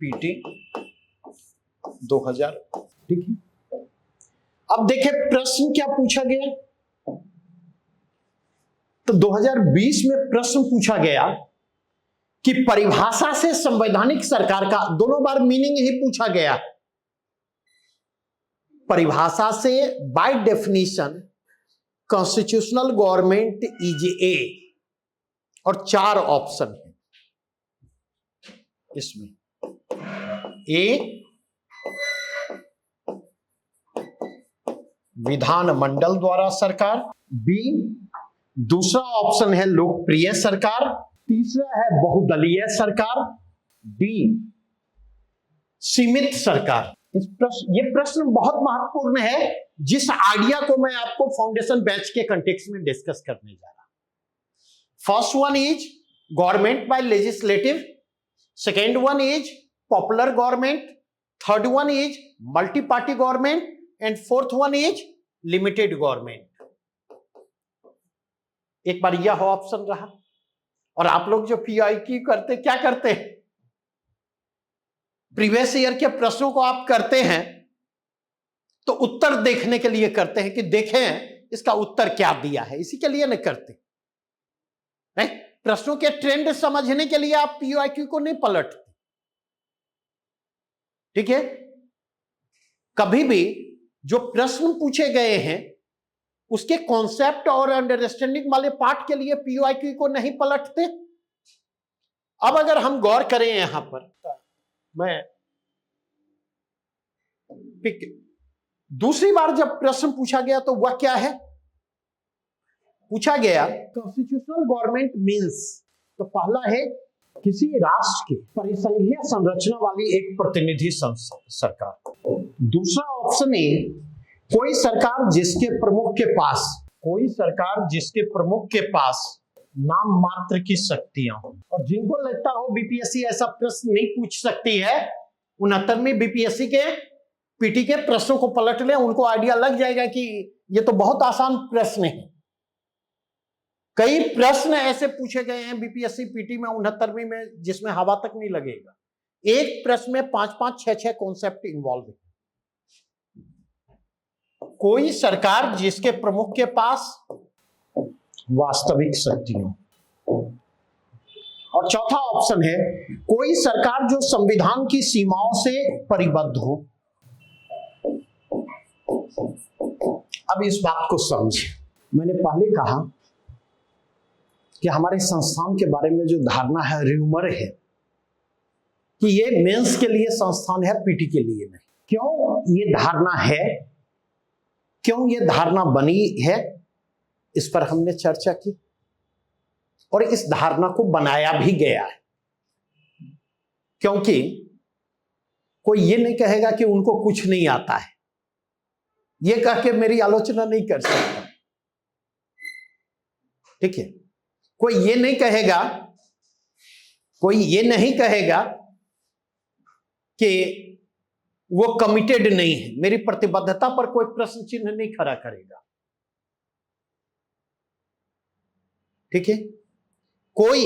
पीटी 2019 ठीक है, अब देखें प्रश्न क्या पूछा गया। तो 2020 में प्रश्न पूछा गया कि परिभाषा से संवैधानिक सरकार का, दोनों बार मीनिंग ही पूछा गया। परिभाषा से by definition constitutional government is a, और 4 ऑप्शन है इसमें। ए विधानमंडल द्वारा सरकार, बी दूसरा ऑप्शन है लोकप्रिय सरकार, तीसरा है बहुदलीय सरकार, डी सीमित सरकार। ये प्रश्न बहुत महत्वपूर्ण है, जिस आइडिया को मैं आपको फाउंडेशन बैच के कंटेक्स्ट में डिस्कस करने जा रहा हूं। First one is government by legislative, second one is popular government, third one is multi party government, and fourth one is limited government. एक बार यह ऑप्शन रहा। और आप लोग जो पीआईक्यू करते क्या करते हैं, प्रीवियस ईयर के प्रश्नों को आप करते हैं तो उत्तर देखने के लिए करते हैं कि देखें इसका उत्तर क्या दिया है, इसी के लिए नहीं करते नहीं? प्रश्नों के ट्रेंड समझने के लिए आप पीआईक्यू को नहीं पलटते। ठीक है, कभी भी जो प्रश्न पूछे गए हैं उसके कॉन्सेप्ट और अंडरस्टैंडिंग वाले पार्ट के लिए पीओआईक्यू को नहीं पलटते। अब अगर हम गौर करें यहां पर, मैं दूसरी बार जब प्रश्न पूछा गया तो वह क्या है, पूछा गया कॉन्स्टिट्यूशनल गवर्नमेंट मींस, तो पहला है किसी राष्ट्र की परिसंघीय संरचना वाली एक प्रतिनिधि सरकार। दूसरा ऑप्शन है कोई सरकार जिसके प्रमुख के पास नाम मात्र की शक्तियां हो। और जिनको लगता हो बीपीएससी ऐसा प्रश्न नहीं पूछ सकती है, 69वीं बीपीएससी के पीटी के प्रश्नों को पलट ले, उनको आइडिया लग जाएगा कि ये तो बहुत आसान प्रश्न है। कई प्रश्न ऐसे पूछे गए हैं बीपीएससी पीटी में 69वीं में जिसमें हवा तक नहीं लगेगा। एक प्रश्न में 5-5, 6-6 कॉन्सेप्ट इन्वॉल्व है। कोई सरकार जिसके प्रमुख के पास वास्तविक शक्ति हो। और चौथा ऑप्शन है कोई सरकार जो संविधान की सीमाओं से परिबद्ध हो। अब इस बात को समझे, मैंने पहले कहा कि हमारे संस्थान के बारे में जो धारणा है, र्यूमर है कि ये मेंस के लिए संस्थान है, पीटी के लिए नहीं। क्यों ये धारणा है, क्यों ये धारणा बनी है, इस पर हमने चर्चा की और इस धारणा को बनाया भी गया है। क्योंकि कोई ये नहीं कहेगा कि उनको कुछ नहीं आता है, ये कह के मेरी आलोचना नहीं कर सकता। ठीक है, कोई ये नहीं कहेगा कि वो कमिटेड नहीं है, मेरी प्रतिबद्धता पर कोई प्रश्न चिन्ह नहीं खड़ा करेगा। ठीक है, कोई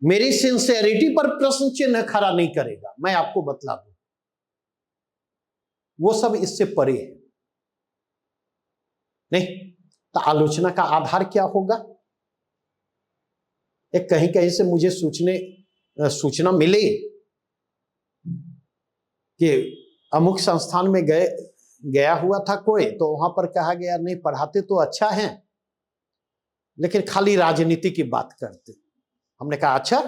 मेरी सिंसेरिटी पर प्रश्न चिन्ह खड़ा नहीं करेगा, मैं आपको बतला दूं। वो सब इससे परे है। नहीं तो आलोचना का आधार क्या होगा? एक कहीं से मुझे सूचना मिली कि अमुक संस्थान में गया हुआ था कोई, तो वहां पर कहा गया नहीं पढ़ाते तो अच्छा है लेकिन खाली राजनीति की बात करते। हमने कहा अच्छा,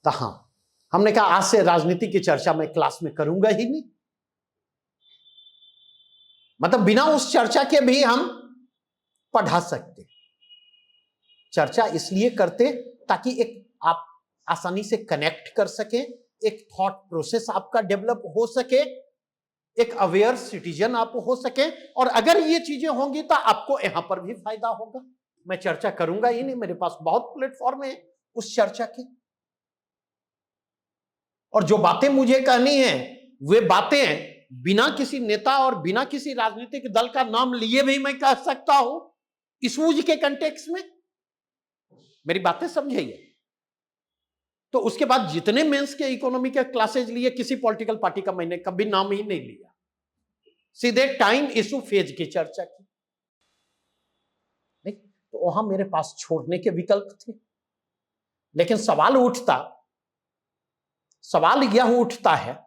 तो हाँ, हमने कहा आज से राजनीति की चर्चा मैं क्लास में करूंगा ही नहीं। मतलब बिना उस चर्चा के भी हम पढ़ा सकते। चर्चा इसलिए करते ताकि एक आप आसानी से कनेक्ट कर सके, एक थॉट प्रोसेस आपका डेवलप हो सके, एक अवेयर सिटीजन आप हो सके। और अगर ये चीजें होंगी तो आपको यहां पर भी फायदा होगा। मैं चर्चा करूंगा ही नहीं, मेरे पास बहुत प्लेटफॉर्म है उस चर्चा के। और जो बातें मुझे कहनी है वे बातें बिना किसी नेता और बिना किसी राजनीतिक दल का नाम लिए भी मैं कह सकता हूं इस ऊज के कंटेक्स्ट में। मेरी बातें समझिए। तो उसके बाद जितने मेंस के इकोनॉमी के क्लासेज लिए, किसी पॉलिटिकल पार्टी का मैंने कभी नाम ही नहीं लिया, सीधे टाइम इशू फेज की चर्चा की। नहीं तो वहां मेरे पास छोड़ने के विकल्प थे, लेकिन सवाल यह उठता है,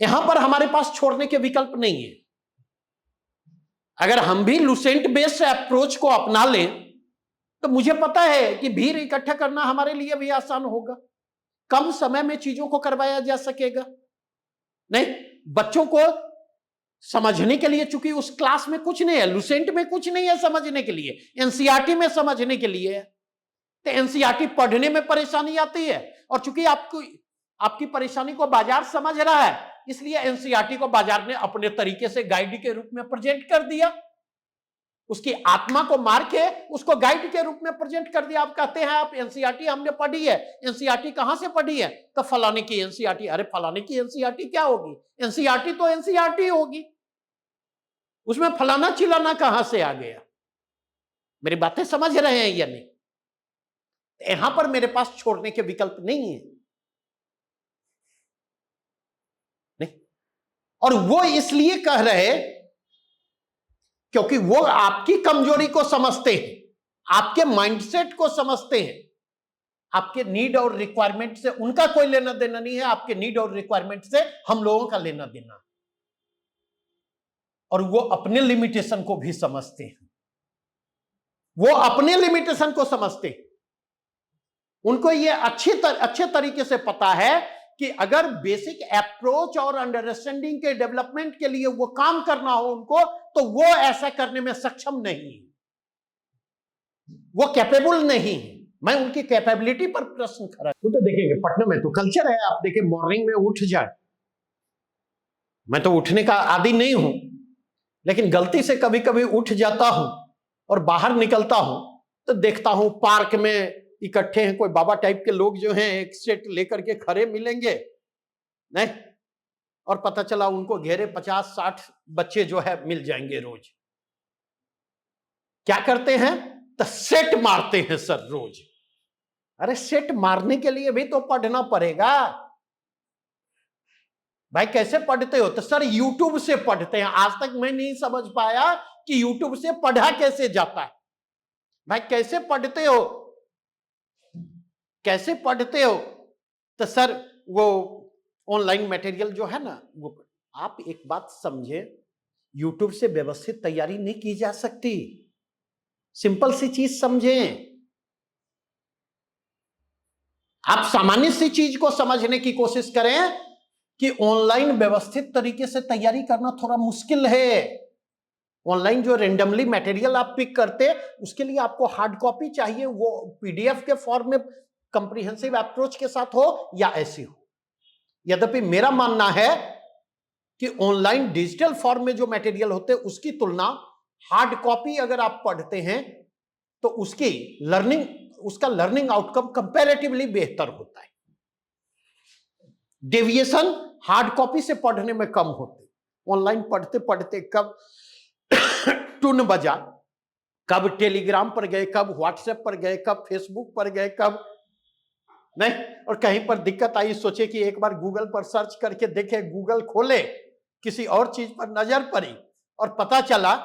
यहां पर हमारे पास छोड़ने के विकल्प नहीं है। अगर हम भी लुसेंट बेस्ड अप्रोच को अपना लें तो मुझे पता है कि भीड़ इकट्ठा करना हमारे लिए भी आसान होगा, कम समय में चीजों को करवाया जा सकेगा। नहीं, बच्चों को समझने के लिए, चूंकि उस क्लास में कुछ नहीं है, लुसेंट में कुछ नहीं है समझने के लिए, एनसीईआरटी में समझने के लिए है, तो एनसीईआरटी पढ़ने में परेशानी आती है। और चूंकि आपकी परेशानी को बाजार समझ रहा है, इसलिए एनसीईआरटी को बाजार ने अपने तरीके से गाइड के रूप में प्रेजेंट कर दिया, उसकी आत्मा को मार के उसको गाइड के रूप में प्रेजेंट कर दिया। आप कहते हैं आप एनसीईआरटी हमने पढ़ी है, एनसीईआरटी कहां से पढ़ी है? तो फलाने की एनसीईआरटी। अरे फलाने की एनसीईआरटी क्या होगी? एनसीईआरटी तो एनसीईआरटी होगी, उसमें फलाना चिलाना कहां से आ गया? मेरी बातें समझ रहे हैं या नहीं? यहां पर मेरे पास छोड़ने के विकल्प नहीं है। नहीं, और वो इसलिए कह रहे क्योंकि वो आपकी कमजोरी को समझते हैं, आपके माइंडसेट को समझते हैं। आपके नीड और रिक्वायरमेंट से उनका कोई लेना देना नहीं है, आपके नीड और रिक्वायरमेंट से हम लोगों का लेना देना। और वो अपने लिमिटेशन को भी समझते हैं, वो अपने लिमिटेशन को समझते हैं। उनको ये अच्छे तरीके से पता है कि अगर बेसिक अप्रोच और अंडरस्टैंडिंग के डेवलपमेंट के लिए वो काम करना हो उनको, तो वो ऐसा करने में सक्षम नहीं है, वो कैपेबल नहीं है। मैं उनकी कैपेबिलिटी पर प्रश्न खड़ा। तो देखेंगे पटना में तो कल्चर है, आप देखिए मॉर्निंग में उठ जाए, मैं तो उठने का आदी नहीं हूं, लेकिन गलती से कभी कभी उठ जाता हूं और बाहर निकलता हूं तो देखता हूं पार्क में इकट्ठे हैं कोई बाबा टाइप के लोग जो हैं, एक सेट लेकर के खड़े मिलेंगे नहीं, और पता चला उनको घेरे 50-60 बच्चे जो है मिल जाएंगे रोज। क्या करते हैं? तो सेट मारते हैं सर रोज। अरे सेट मारने के लिए भी तो पढ़ना पड़ेगा भाई। कैसे पढ़ते हो? तो सर यूट्यूब से पढ़ते हैं। आज तक मैं नहीं समझ पाया कि यूट्यूब से पढ़ा कैसे जाता है। भाई कैसे पढ़ते हो, कैसे पढ़ते हो? तो सर वो ऑनलाइन मटेरियल जो है ना, वो आप एक बात समझे, यूट्यूब से व्यवस्थित तैयारी नहीं की जा सकती। सिंपल सी चीज समझें, आप सामान्य सी चीज को समझने की कोशिश करें कि ऑनलाइन व्यवस्थित तरीके से तैयारी करना थोड़ा मुश्किल है। ऑनलाइन जो रेंडमली मटेरियल आप पिक करते, उसके लिए आपको हार्ड कॉपी चाहिए, वो पीडीएफ के फॉर्म में कंप्रीहेंसिव अप्रोच के साथ हो या ऐसी हो। यद्यपि मेरा मानना है कि ऑनलाइन डिजिटल फॉर्म में जो मटेरियल होते हैं उसकी तुलना हार्ड कॉपी अगर आप पढ़ते हैं तो उसका लर्निंग आउटकम कंपैरेटिवली बेहतर होता है। डेविएशन हार्ड कॉपी से पढ़ने में कम होते। ऑनलाइन पढ़ते पढ़ते कब टून बजा, कब टेलीग्राम पर गए, कब व्हाट्सएप पर गए, कब फेसबुक पर गए, कब नहीं, और कहीं पर दिक्कत आई, सोचे कि एक बार गूगल पर सर्च करके देखे, गूगल खोले, किसी और चीज पर नजर पड़ी और पता चला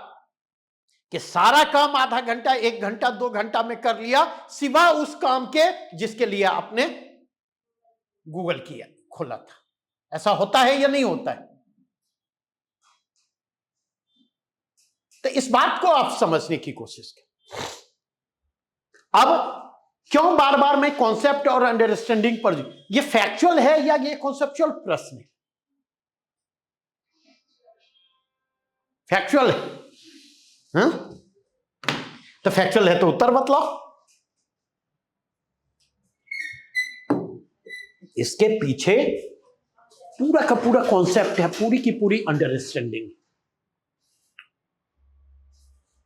कि सारा काम आधा घंटा, 1 घंटा, 2 घंटा में कर लिया, सिवा उस काम के जिसके लिए आपने गूगल किया, खोला था। ऐसा होता है या नहीं होता है? तो इस बात को आप समझने की कोशिश करें। अब क्यों बार बार मैं कॉन्सेप्ट और अंडरस्टैंडिंग पर, ये फैक्चुअल है या ये कॉन्सेप्चुअल प्रश्न है? फैक्चुअल है, हाँ? तो फैक्चुअल है तो उत्तर बतलाओ। इसके पीछे पूरा का पूरा कॉन्सेप्ट है, पूरी की पूरी अंडरस्टैंडिंग।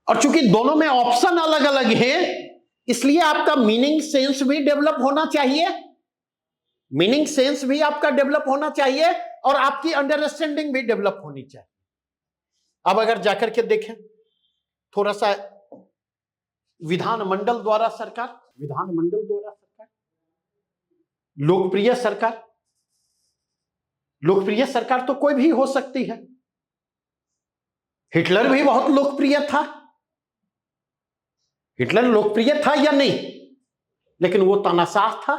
और चूंकि दोनों में ऑप्शन अलग अलग है, इसलिए आपका मीनिंग सेंस भी डेवलप होना चाहिए, मीनिंग सेंस भी आपका डेवलप होना चाहिए और आपकी अंडरस्टैंडिंग भी डेवलप होनी चाहिए। अब अगर जाकर के देखें थोड़ा सा विधानमंडल द्वारा सरकार लोकप्रिय सरकार, लोकप्रिय सरकार तो कोई भी हो सकती है। हिटलर भी बहुत लोकप्रिय था। हिटलर लोकप्रिय था या नहीं? लेकिन वो तानाशाह था।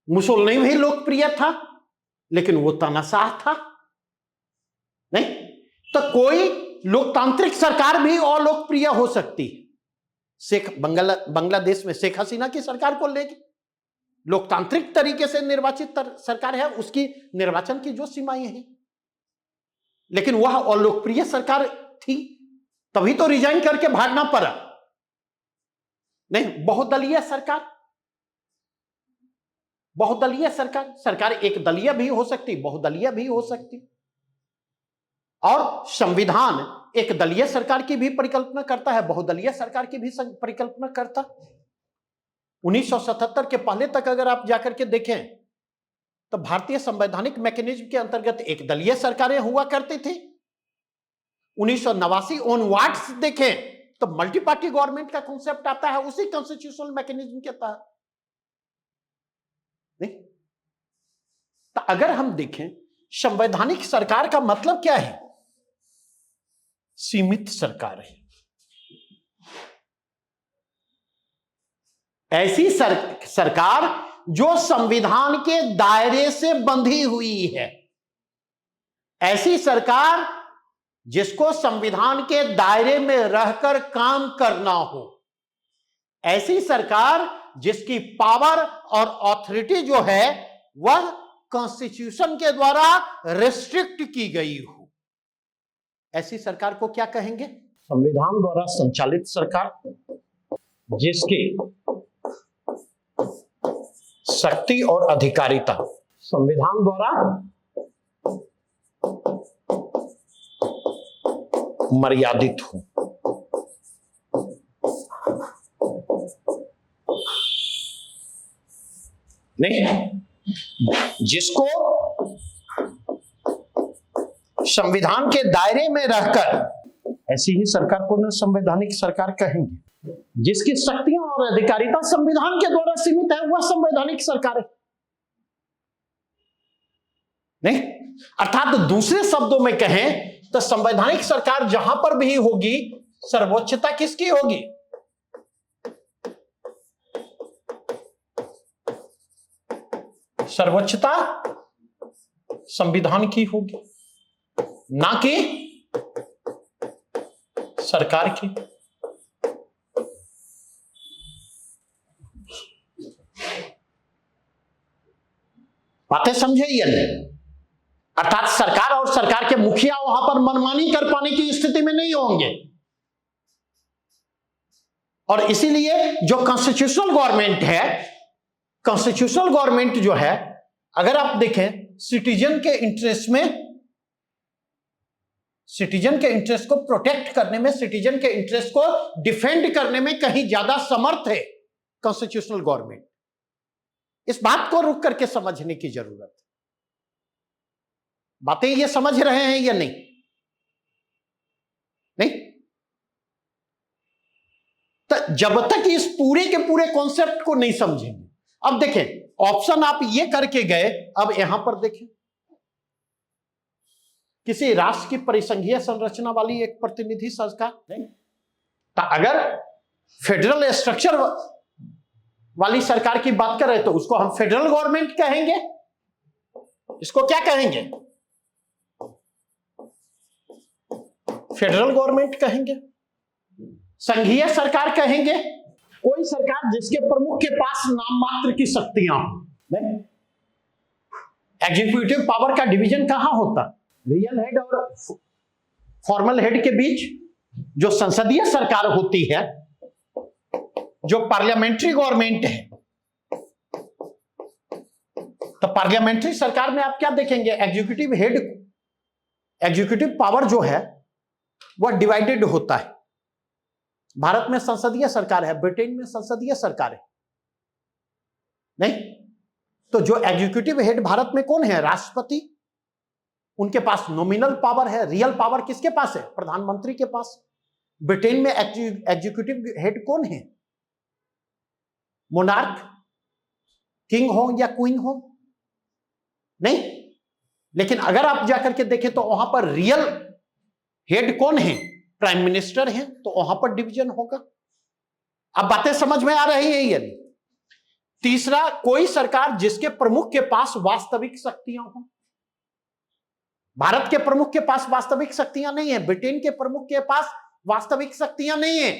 मुसोलिनी भी लोकप्रिय था, लेकिन वो तानाशाह था। नहीं तो कोई लोकतांत्रिक सरकार भी अलोकप्रिय हो सकती है। बांग्लादेश में शेख हसीना की सरकार को लेके लोकतांत्रिक तरीके से निर्वाचित सरकार है, उसकी निर्वाचन की जो सीमाएं हैं, लेकिन वह अलोकप्रिय सरकार थी, तभी तो रिजाइन करके भागना पड़ा। नहीं, बहुदलीय सरकार, बहुदलीय सरकार, सरकार एक दलीय भी हो सकती, बहुदलीय भी हो सकती, और संविधान एक दलीय सरकार की भी परिकल्पना करता है, बहुदलीय सरकार की भी परिकल्पना करता। 1977 के पहले तक अगर आप जाकर के देखें तो भारतीय संवैधानिक मैकेनिज्म के अंतर्गत एक दलीय सरकारें हुआ करती थी। 1989 ऑनवर्ड्स देखें तो मल्टी पार्टी गवर्नमेंट का कॉन्सेप्ट आता है उसी कॉन्स्टिट्यूशनल मैकेनिज्म के तहत। नहीं तो अगर हम देखें संवैधानिक सरकार का मतलब क्या है? सीमित सरकार है। ऐसी सरकार जो संविधान के दायरे से बंधी हुई है, ऐसी सरकार जिसको संविधान के दायरे में रहकर काम करना हो, ऐसी सरकार जिसकी पावर और अथॉरिटी जो है वह कॉन्स्टिट्यूशन के द्वारा रेस्ट्रिक्ट की गई हो, ऐसी सरकार को क्या कहेंगे? संविधान द्वारा संचालित सरकार, जिसकी शक्ति और अधिकारिता संविधान द्वारा मर्यादित हो। नहीं, जिसको संविधान के दायरे में रहकर, ऐसी ही सरकार को न संवैधानिक सरकार कहेंगे। जिसकी शक्तियां और अधिकारिता संविधान के द्वारा सीमित है वह संवैधानिक सरकार है। नहीं, अर्थात दूसरे शब्दों में कहें तो संवैधानिक सरकार जहां पर भी होगी, सर्वोच्चता किसकी होगी? सर्वोच्चता संविधान की होगी, ना कि सरकार की। बातें समझे या नहीं? अर्थात सरकार और सरकार के मुखिया वहां पर मनमानी कर पाने की स्थिति में नहीं होंगे, और इसीलिए जो कॉन्स्टिट्यूशनल गवर्नमेंट है, कॉन्स्टिट्यूशनल गवर्नमेंट जो है, अगर आप देखें सिटीजन के इंटरेस्ट में, सिटीजन के इंटरेस्ट को प्रोटेक्ट करने में, सिटीजन के इंटरेस्ट को डिफेंड करने में कहीं ज्यादा समर्थ है कॉन्स्टिट्यूशनल गवर्नमेंट। इस बात को रुक करके समझने की जरूरत है। बातें ये समझ रहे हैं या नहीं? नहीं तो जब तक इस पूरे के पूरे कॉन्सेप्ट को नहीं समझेंगे, अब देखें ऑप्शन आप ये करके गए, अब यहां पर देखें किसी राष्ट्र की परिसंघीय संरचना वाली एक प्रतिनिधि सरकार। नहीं तो अगर फेडरल स्ट्रक्चर वाली सरकार की बात करें तो उसको हम फेडरल गवर्नमेंट कहेंगे। इसको क्या कहेंगे? फेडरल गवर्नमेंट कहेंगे, संघीय सरकार कहेंगे। कोई सरकार जिसके प्रमुख के पास नाम मात्र की शक्तियां हो। एग्जीक्यूटिव पावर का डिवीजन कहां होता? रियल हेड और फॉर्मल हेड के बीच जो संसदीय सरकार होती है, जो पार्लियामेंट्री गवर्नमेंट है, तो पार्लियामेंट्री सरकार में आप क्या देखेंगे? एग्जीक्यूटिव हेड, एग्जीक्यूटिव पावर जो है वह डिवाइडेड होता है। भारत में संसदीय सरकार है, ब्रिटेन में संसदीय सरकार है। नहीं तो जो एग्जीक्यूटिव हेड भारत में कौन है? राष्ट्रपति। उनके पास नॉमिनल पावर है, रियल पावर किसके पास है? प्रधानमंत्री के पास। ब्रिटेन में एग्जीक्यूटिव हेड कौन है? मोनार्क। किंग हो या क्वीन हो, नहीं। लेकिन अगर आप जाकर के देखें तो वहां पर रियल हेड कौन है, प्राइम मिनिस्टर है, तो वहां पर डिवीजन होगा। अब बातें समझ में आ रही है या नहीं? तीसरा, कोई सरकार जिसके प्रमुख के पास वास्तविक शक्तियां हो। भारत के प्रमुख के पास वास्तविक शक्तियां नहीं है, ब्रिटेन के प्रमुख के पास वास्तविक शक्तियां नहीं है,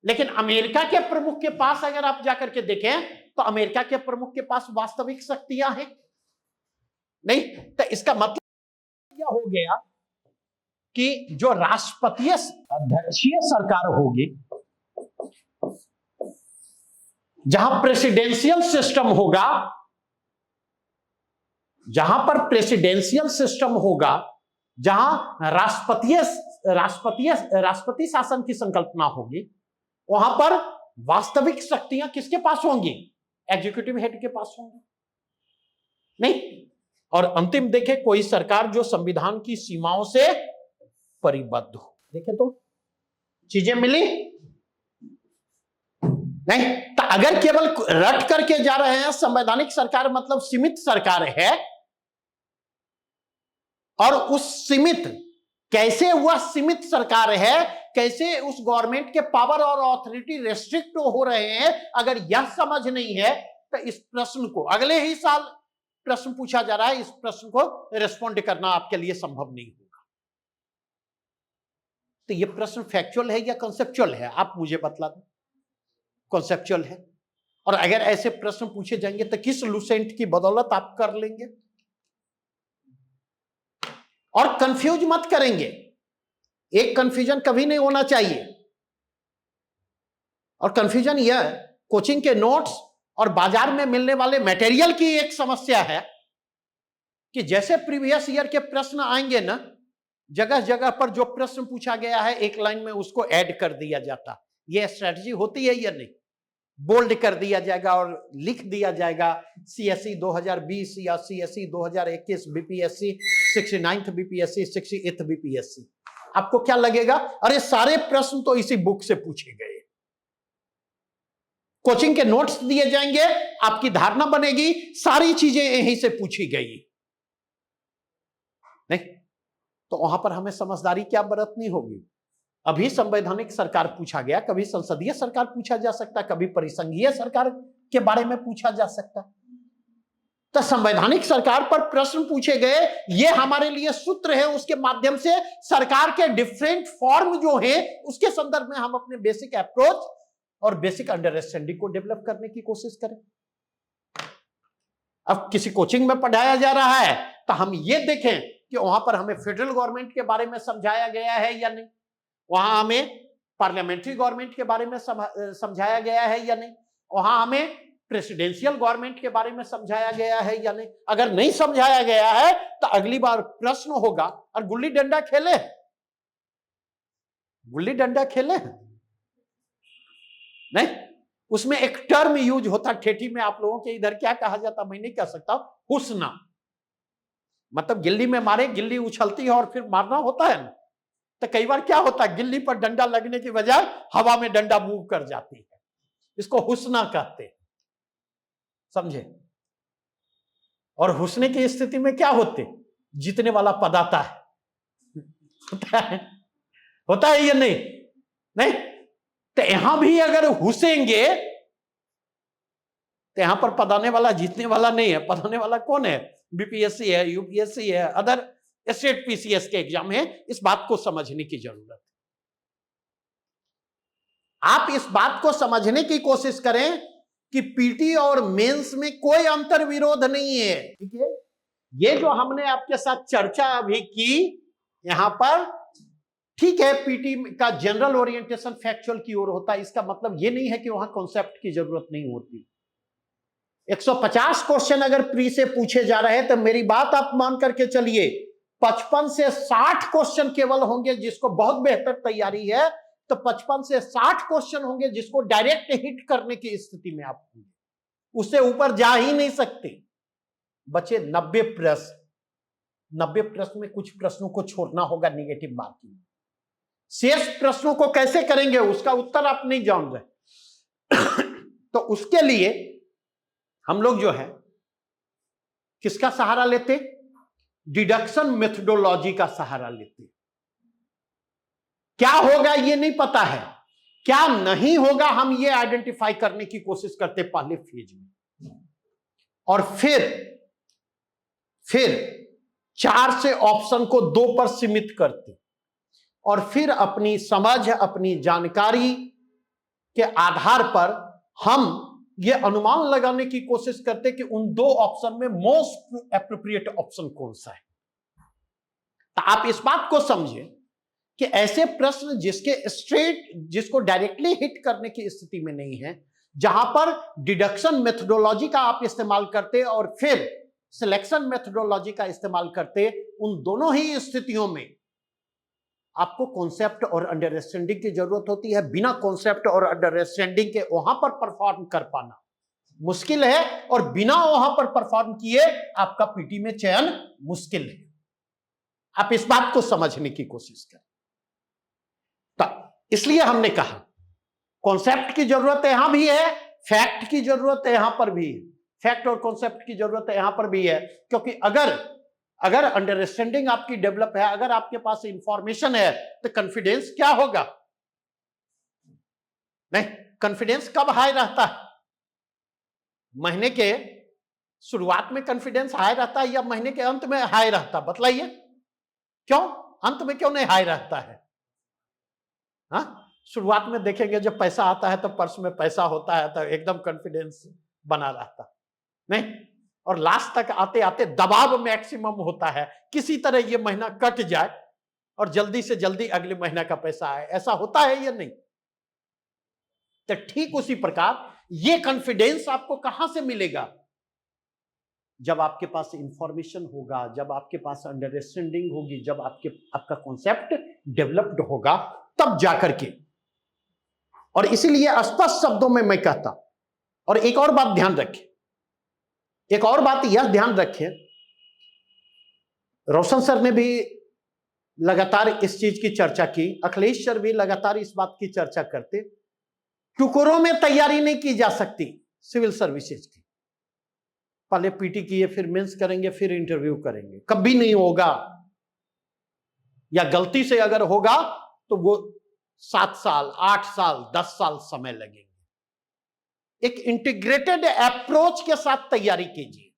लेकिन अमेरिका के प्रमुख के पास अगर आप जाकर के देखें तो अमेरिका के प्रमुख के पास वास्तविक शक्तियां हैं, नहीं। तो इसका मतलब क्या हो गया कि जो राष्ट्रपतीय अध्यक्षीय सरकार होगी, जहां प्रेसिडेंशियल सिस्टम होगा, जहां पर प्रेसिडेंशियल सिस्टम होगा, जहां राष्ट्रपति शासन की संकल्पना होगी, वहां पर वास्तविक शक्तियां किसके पास होंगी, एग्जीक्यूटिव हेड के पास होंगी, नहीं। और अंतिम देखें, कोई सरकार जो संविधान की सीमाओं से परिबद्ध हो। देखें तो चीजें मिली, नहीं। तो अगर केवल रट करके जा रहे हैं संवैधानिक सरकार मतलब सीमित सरकार है, और उस सीमित, कैसे वह सीमित सरकार है, कैसे उस गवर्नमेंट के पावर और अथॉरिटी रेस्ट्रिक्ट हो रहे हैं, अगर यह समझ नहीं है तो इस प्रश्न को अगले ही साल प्रश्न पूछा जा रहा है, इस प्रश्न को रिस्पॉन्ड करना आपके लिए संभव नहीं होगा। तो यह प्रश्न फैक्चुअल है या कॉन्सेप्चुअल है, आप मुझे बतला दें। कॉन्सेप्चुअल है, और अगर ऐसे प्रश्न पूछे जाएंगे तो किस लुसेंट की बदौलत आप कर लेंगे, और कंफ्यूज मत करेंगे। एक कंफ्यूजन कभी नहीं होना चाहिए, और कंफ्यूजन यह कोचिंग के नोट्स और बाजार में मिलने वाले मटेरियल की एक समस्या है कि जैसे प्रीवियस ईयर के प्रश्न आएंगे ना, जगह जगह पर जो प्रश्न पूछा गया है एक लाइन में उसको ऐड कर दिया जाता। यह स्ट्रेटजी होती है या नहीं? बोल्ड कर दिया जाएगा और लिख दिया जाएगा सीएसई 2020 या CSE 2021 BPSC 69th BPSC 68th BPSC. आपको क्या लगेगा, अरे सारे प्रश्न तो इसी बुक से पूछे गए। कोचिंग के नोट्स दिए जाएंगे, आपकी धारणा बनेगी सारी चीजें यहीं से पूछी गई, नहीं। तो वहां पर हमें समझदारी क्या बरतनी होगी। अभी संवैधानिक सरकार पूछा गया, कभी संसदीय सरकार पूछा जा सकता, कभी परिसंघीय सरकार के बारे में पूछा जा सकता। तो संवैधानिक सरकार पर प्रश्न पूछे गए, ये हमारे लिए सूत्र है, उसके माध्यम से सरकार के डिफरेंट फॉर्म जो है उसके संदर्भ में हम अपने बेसिक अप्रोच और बेसिक अंडरस्टैंडिंग को डेवलप करने की कोशिश करें। अब किसी कोचिंग में पढ़ाया जा रहा है तो हम ये देखें कि वहां पर हमें फेडरल गवर्नमेंट के बारे में समझाया गया है या नहीं, वहां हमें पार्लियामेंट्री गवर्नमेंट के बारे में समझाया गया है या नहीं, वहां हमें प्रेसिडेंशियल गवर्नमेंट के बारे में समझाया गया है या नहीं। अगर नहीं समझाया गया है तो अगली बार प्रश्न होगा, और गुल्ली डंडा खेले, गुल्ली डंडा खेले नहीं, उसमें एक टर्म यूज होता ठेठी में, आप लोगों के इधर क्या कहा जाता मैं नहीं कह सकता, हुस्ना, मतलब गिल्ली में मारे, गिल्ली उछलती है और फिर मारना होता है ना। तो कई बार क्या होता है, गिल्ली पर डंडा लगने की बजाय हवा में डंडा मूव कर जाती है, इसको हुस्ना कहते हैं, समझे। और हुस्ने की स्थिति में क्या होते, जीतने वाला पद आता है, होता है या नहीं? नहीं। तो यहां भी अगर हुसेंगे तो यहां पर पदाने वाला जीतने वाला नहीं है, पदाने वाला कौन है, बीपीएससी है, यूपीएससी है, अदर स्टेट पीसीएस के एग्जाम है। इस बात को समझने की जरूरत है। आप इस बात को समझने की कोशिश करें कि पीटी और मेंस में कोई अंतर विरोध नहीं है, ठीक है। ये जो हमने आपके साथ चर्चा अभी की यहां पर, ठीक है, पीटी का जनरल ओरिएंटेशन फैक्चुअल की ओर होता है, इसका मतलब ये नहीं है कि वहां कॉन्सेप्ट की जरूरत नहीं होती। 150 क्वेश्चन अगर प्री से पूछे जा रहे हैं तो मेरी बात आप मान करके चलिए 55 से 60 क्वेश्चन केवल होंगे जिसको बहुत बेहतर तैयारी है, तो 55 से 60 क्वेश्चन होंगे जिसको डायरेक्ट हिट करने की स्थिति में आप होंगे, उससे ऊपर जा ही नहीं सकते। बचे 90 प्रश्न, 90 प्रश्न में कुछ प्रश्नों को छोड़ना होगा नेगेटिव मार्किंग। शेष प्रश्नों को कैसे करेंगे उसका उत्तर आप नहीं जान रहे तो उसके लिए हम लोग जो है किसका सहारा लेते? डिडक्शन मेथोडोलॉजी का सहारा लेते। क्या होगा ये नहीं पता है, क्या नहीं होगा हम ये आइडेंटिफाई करने की कोशिश करते पहले फेज में, और फिर 4 से ऑप्शन को 2 पर सीमित करते, और फिर अपनी समझ, अपनी जानकारी के आधार पर हम ये अनुमान लगाने की कोशिश करते कि उन 2 ऑप्शन में मोस्ट एप्रोप्रिएट ऑप्शन कौन सा है। तो आप इस बात को समझें कि ऐसे प्रश्न जिसको डायरेक्टली हिट करने की स्थिति में नहीं है, जहां पर डिडक्शन मेथोडोलॉजी का आप इस्तेमाल करते और फिर सिलेक्शन मेथोडोलॉजी का इस्तेमाल करते, उन दोनों ही स्थितियों में आपको कॉन्सेप्ट और अंडरस्टैंडिंग की जरूरत होती है। बिना कॉन्सेप्ट और अंडरस्टैंडिंग के वहां पर परफॉर्म कर पाना मुश्किल है, और बिना वहां पर परफॉर्म किए आपका पीटी में चयन मुश्किल है। आप इस बात को समझने की कोशिश करें। तो इसलिए हमने कहा कॉन्सेप्ट की जरूरत यहां भी है, फैक्ट की जरूरत यहां पर भी है, फैक्ट और कॉन्सेप्ट की जरूरत यहां पर भी है। क्योंकि अगर अंडरस्टैंडिंग आपकी डेवलप है, अगर आपके पास इंफॉर्मेशन है, तो कॉन्फिडेंस क्या होगा? नहीं, कॉन्फिडेंस कब हाई रहता है? महीने के शुरुआत में कॉन्फिडेंस हाई रहता है या महीने के अंत में हाई रहता? बतलाइए, क्यों अंत में क्यों नहीं हाई रहता है? हाँ, शुरुआत में देखेंगे जब पैसा आता है तो पर्स में पैसा होता है तो एकदम कॉन्फिडेंस बना रहता नहीं, और लास्ट तक आते आते दबाव मैक्सिमम होता है, किसी तरह ये महीना कट जाए और जल्दी से जल्दी अगले महीना का पैसा आए। ऐसा होता है या नहीं? तो ठीक उसी प्रकार ये कॉन्फिडेंस आपको कहां से मिलेगा? जब आपके पास इंफॉर्मेशन होगा, जब आपके पास अंडरस्टैंडिंग होगी, जब आपका कॉन्सेप्ट डेवलप्ड होगा, तब जाकर के। और इसीलिए स्पष्ट शब्दों में मैं कहता, और एक और बात ध्यान रखें, एक और बात यह ध्यान रखें, रोशन सर ने भी लगातार इस चीज की चर्चा की, अखिलेश सर भी लगातार इस बात की चर्चा करते, टुकड़ों में तैयारी नहीं की जा सकती सिविल सर्विसेज की। पहले पीटी किए, फिर मेंस करेंगे, फिर इंटरव्यू करेंगे, कभी नहीं होगा। या गलती से अगर होगा तो वो 7 साल, 8 साल, 10 साल समय लगेंगे। एक इंटीग्रेटेड अप्रोच के साथ तैयारी कीजिए।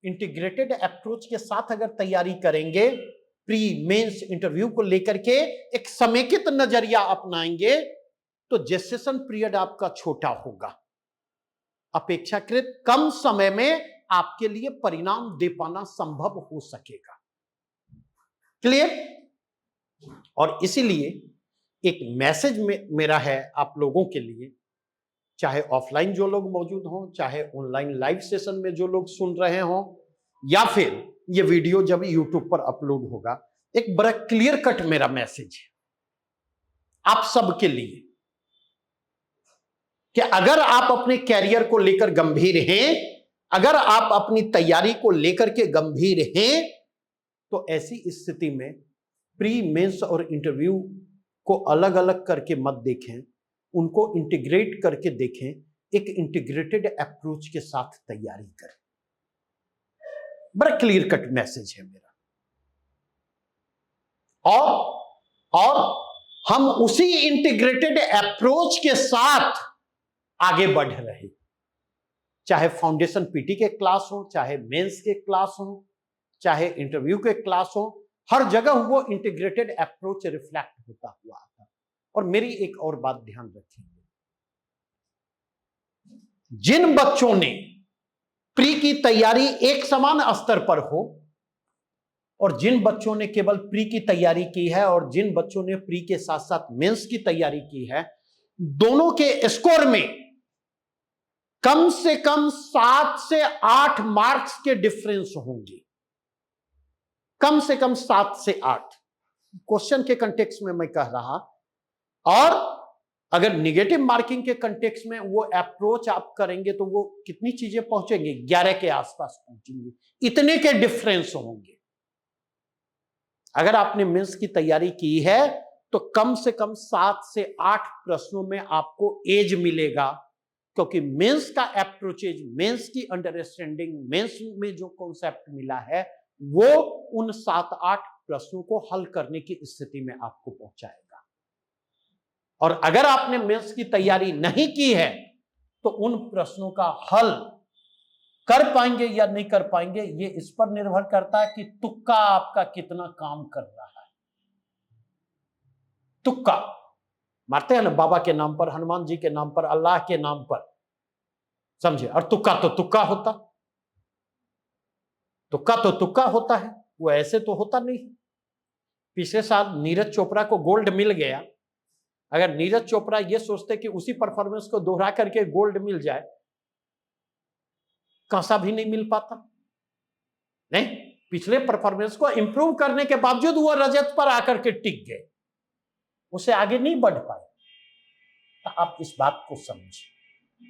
इंटीग्रेटेड अप्रोच के साथ अगर तैयारी करेंगे, प्री मेंस इंटरव्यू को लेकर के एक समेकित नजरिया अपनाएंगे, तो जेस्टेशन पीरियड आपका छोटा होगा, अपेक्षाकृत कम समय में आपके लिए परिणाम दे पाना संभव हो सकेगा। क्लियर? और इसीलिए एक मैसेज मेरा है आप लोगों के लिए, चाहे ऑफलाइन जो लोग मौजूद हों, चाहे ऑनलाइन लाइव सेशन में जो लोग सुन रहे हों, या फिर ये वीडियो जब यूट्यूब पर अपलोड होगा, एक बड़ा क्लियर कट मेरा मैसेज है आप सबके लिए कि अगर आप अपने कैरियर को लेकर गंभीर हैं, अगर आप अपनी तैयारी को लेकर के गंभीर हैं, तो ऐसी स्थिति में प्री मेंस और इंटरव्यू को अलग अलग करके मत देखें, उनको इंटीग्रेट करके देखें, एक इंटीग्रेटेड अप्रोच के साथ तैयारी करें। बड़ा क्लियर कट मैसेज है मेरा। और हम उसी इंटीग्रेटेड अप्रोच के साथ आगे बढ़ रहे, चाहे फाउंडेशन पीटी के क्लास हो, चाहे मेंस के क्लास हो, चाहे इंटरव्यू के क्लास हो, हर जगह वो इंटीग्रेटेड अप्रोच रिफ्लेक्ट होता हुआ आता। और मेरी एक और बात ध्यान रखिए, जिन बच्चों ने प्री की तैयारी एक समान स्तर पर हो, और जिन बच्चों ने केवल प्री की तैयारी की है, और जिन बच्चों ने प्री के साथ साथ मेंस की तैयारी की है, दोनों के स्कोर में कम से कम 7 से 8 मार्क्स के डिफरेंस होंगे। कम से कम 7 से 8, क्वेश्चन के कंटेक्स्ट में मैं कह रहा। और अगर निगेटिव मार्किंग के कंटेक्स्ट में वो अप्रोच आप करेंगे तो वो कितनी चीजें पहुंचेंगे, 11 के आसपास पहुंचेंगे, इतने के डिफरेंस होंगे। अगर आपने मेंस की तैयारी की है तो कम से कम 7 से 8 प्रश्नों में आपको एज मिलेगा क्योंकि मेंस का अप्रोचेज, मेंस की अंडरस्टैंडिंग, मेंस में जो कॉन्सेप्ट मिला है वो उन 7-8 प्रश्नों को हल करने की स्थिति में आपको पहुंचाएगा। और अगर आपने मेंस की तैयारी नहीं की है तो उन प्रश्नों का हल कर पाएंगे या नहीं कर पाएंगे, ये इस पर निर्भर करता है कि तुक्का आपका कितना काम कर रहा है। तुक्का मारते हैं ना बाबा के नाम पर, हनुमान जी के नाम पर, अल्लाह के नाम पर, समझे। और तुक्का तो तुक्का होता, तुक्का तो तुक्का होता है, वो ऐसे तो होता नहीं। पिछले साल नीरज चोपड़ा को गोल्ड मिल गया। अगर नीरज चोपड़ा ये सोचते कि उसी परफॉर्मेंस को दोहरा करके गोल्ड मिल जाए, कांसा भी नहीं मिल पाता। नहीं, पिछले परफॉर्मेंस को इंप्रूव करने के बावजूद वो रजत पर आकर के टिक गए, उसे आगे नहीं बढ़ पाए। तो आप इस बात को समझिए,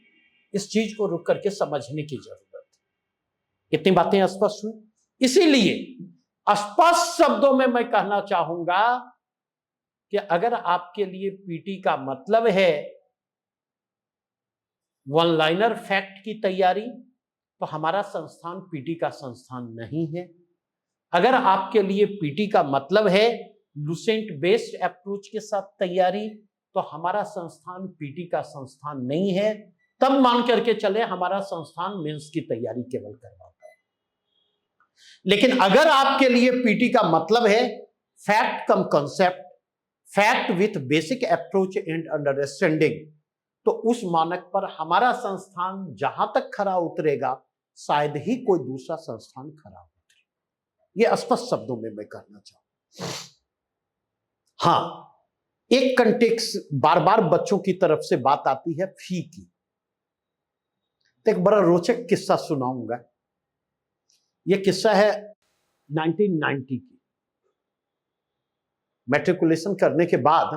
इस चीज को रुक करके समझने की जरूरत है। इतनी बातें स्पष्ट हुई। इसीलिए स्पष्ट शब्दों में मैं कहना चाहूंगा कि अगर आपके लिए पीटी का मतलब है वन लाइनर फैक्ट की तैयारी, तो हमारा संस्थान पीटी का संस्थान नहीं है। अगर आपके लिए पीटी का मतलब है लुसेंट बेस्ड अप्रोच के साथ तैयारी, तो हमारा संस्थान पीटी का संस्थान नहीं है। तब मान करके चले हमारा संस्थान मेंस की तैयारी केवल करवाता है। लेकिन अगर आपके लिए पीटी का मतलब है fact come concept, fact with basic approach and understanding, तो उस मानक पर हमारा संस्थान जहां तक खरा उतरेगा शायद ही कोई दूसरा संस्थान खरा उतरे। ये स्पष्ट शब्दों में मैं कहना चाहूं। हां, एक कंटेक्स्ट बार बार बच्चों की तरफ से बात आती है फी की। तो एक बड़ा रोचक किस्सा सुनाऊंगा। यह किस्सा है 1990 की। मैट्रिकुलेशन करने के बाद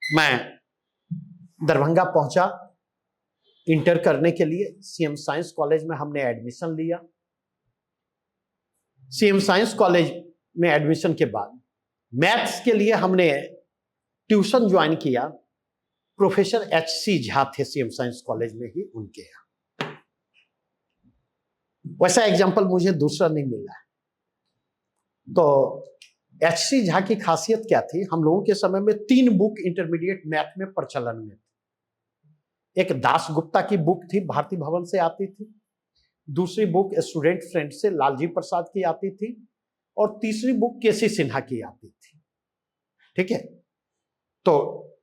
मैं दरभंगा पहुंचा इंटर करने के लिए। सीएम साइंस कॉलेज में हमने एडमिशन लिया। सीएम साइंस कॉलेज में एडमिशन के बाद मैथ्स के लिए हमने ट्यूशन ज्वाइन किया। प्रोफेसर एच.सी. झा थे सीएम साइंस कॉलेज में ही, उनके यहां। वैसा एग्जाम्पल मुझे दूसरा नहीं मिला। तो एच.सी. झा की खासियत क्या थी, हम लोगों के समय में 3 बुक इंटरमीडिएट मैथ में प्रचलन में थी। एक दास गुप्ता की बुक थी, भारती भवन से आती थी। दूसरी बुक स्टूडेंट फ्रेंड से लालजी प्रसाद की आती थी। और तीसरी बुक केसी सिन्हा की आती थी। ठीक है। तो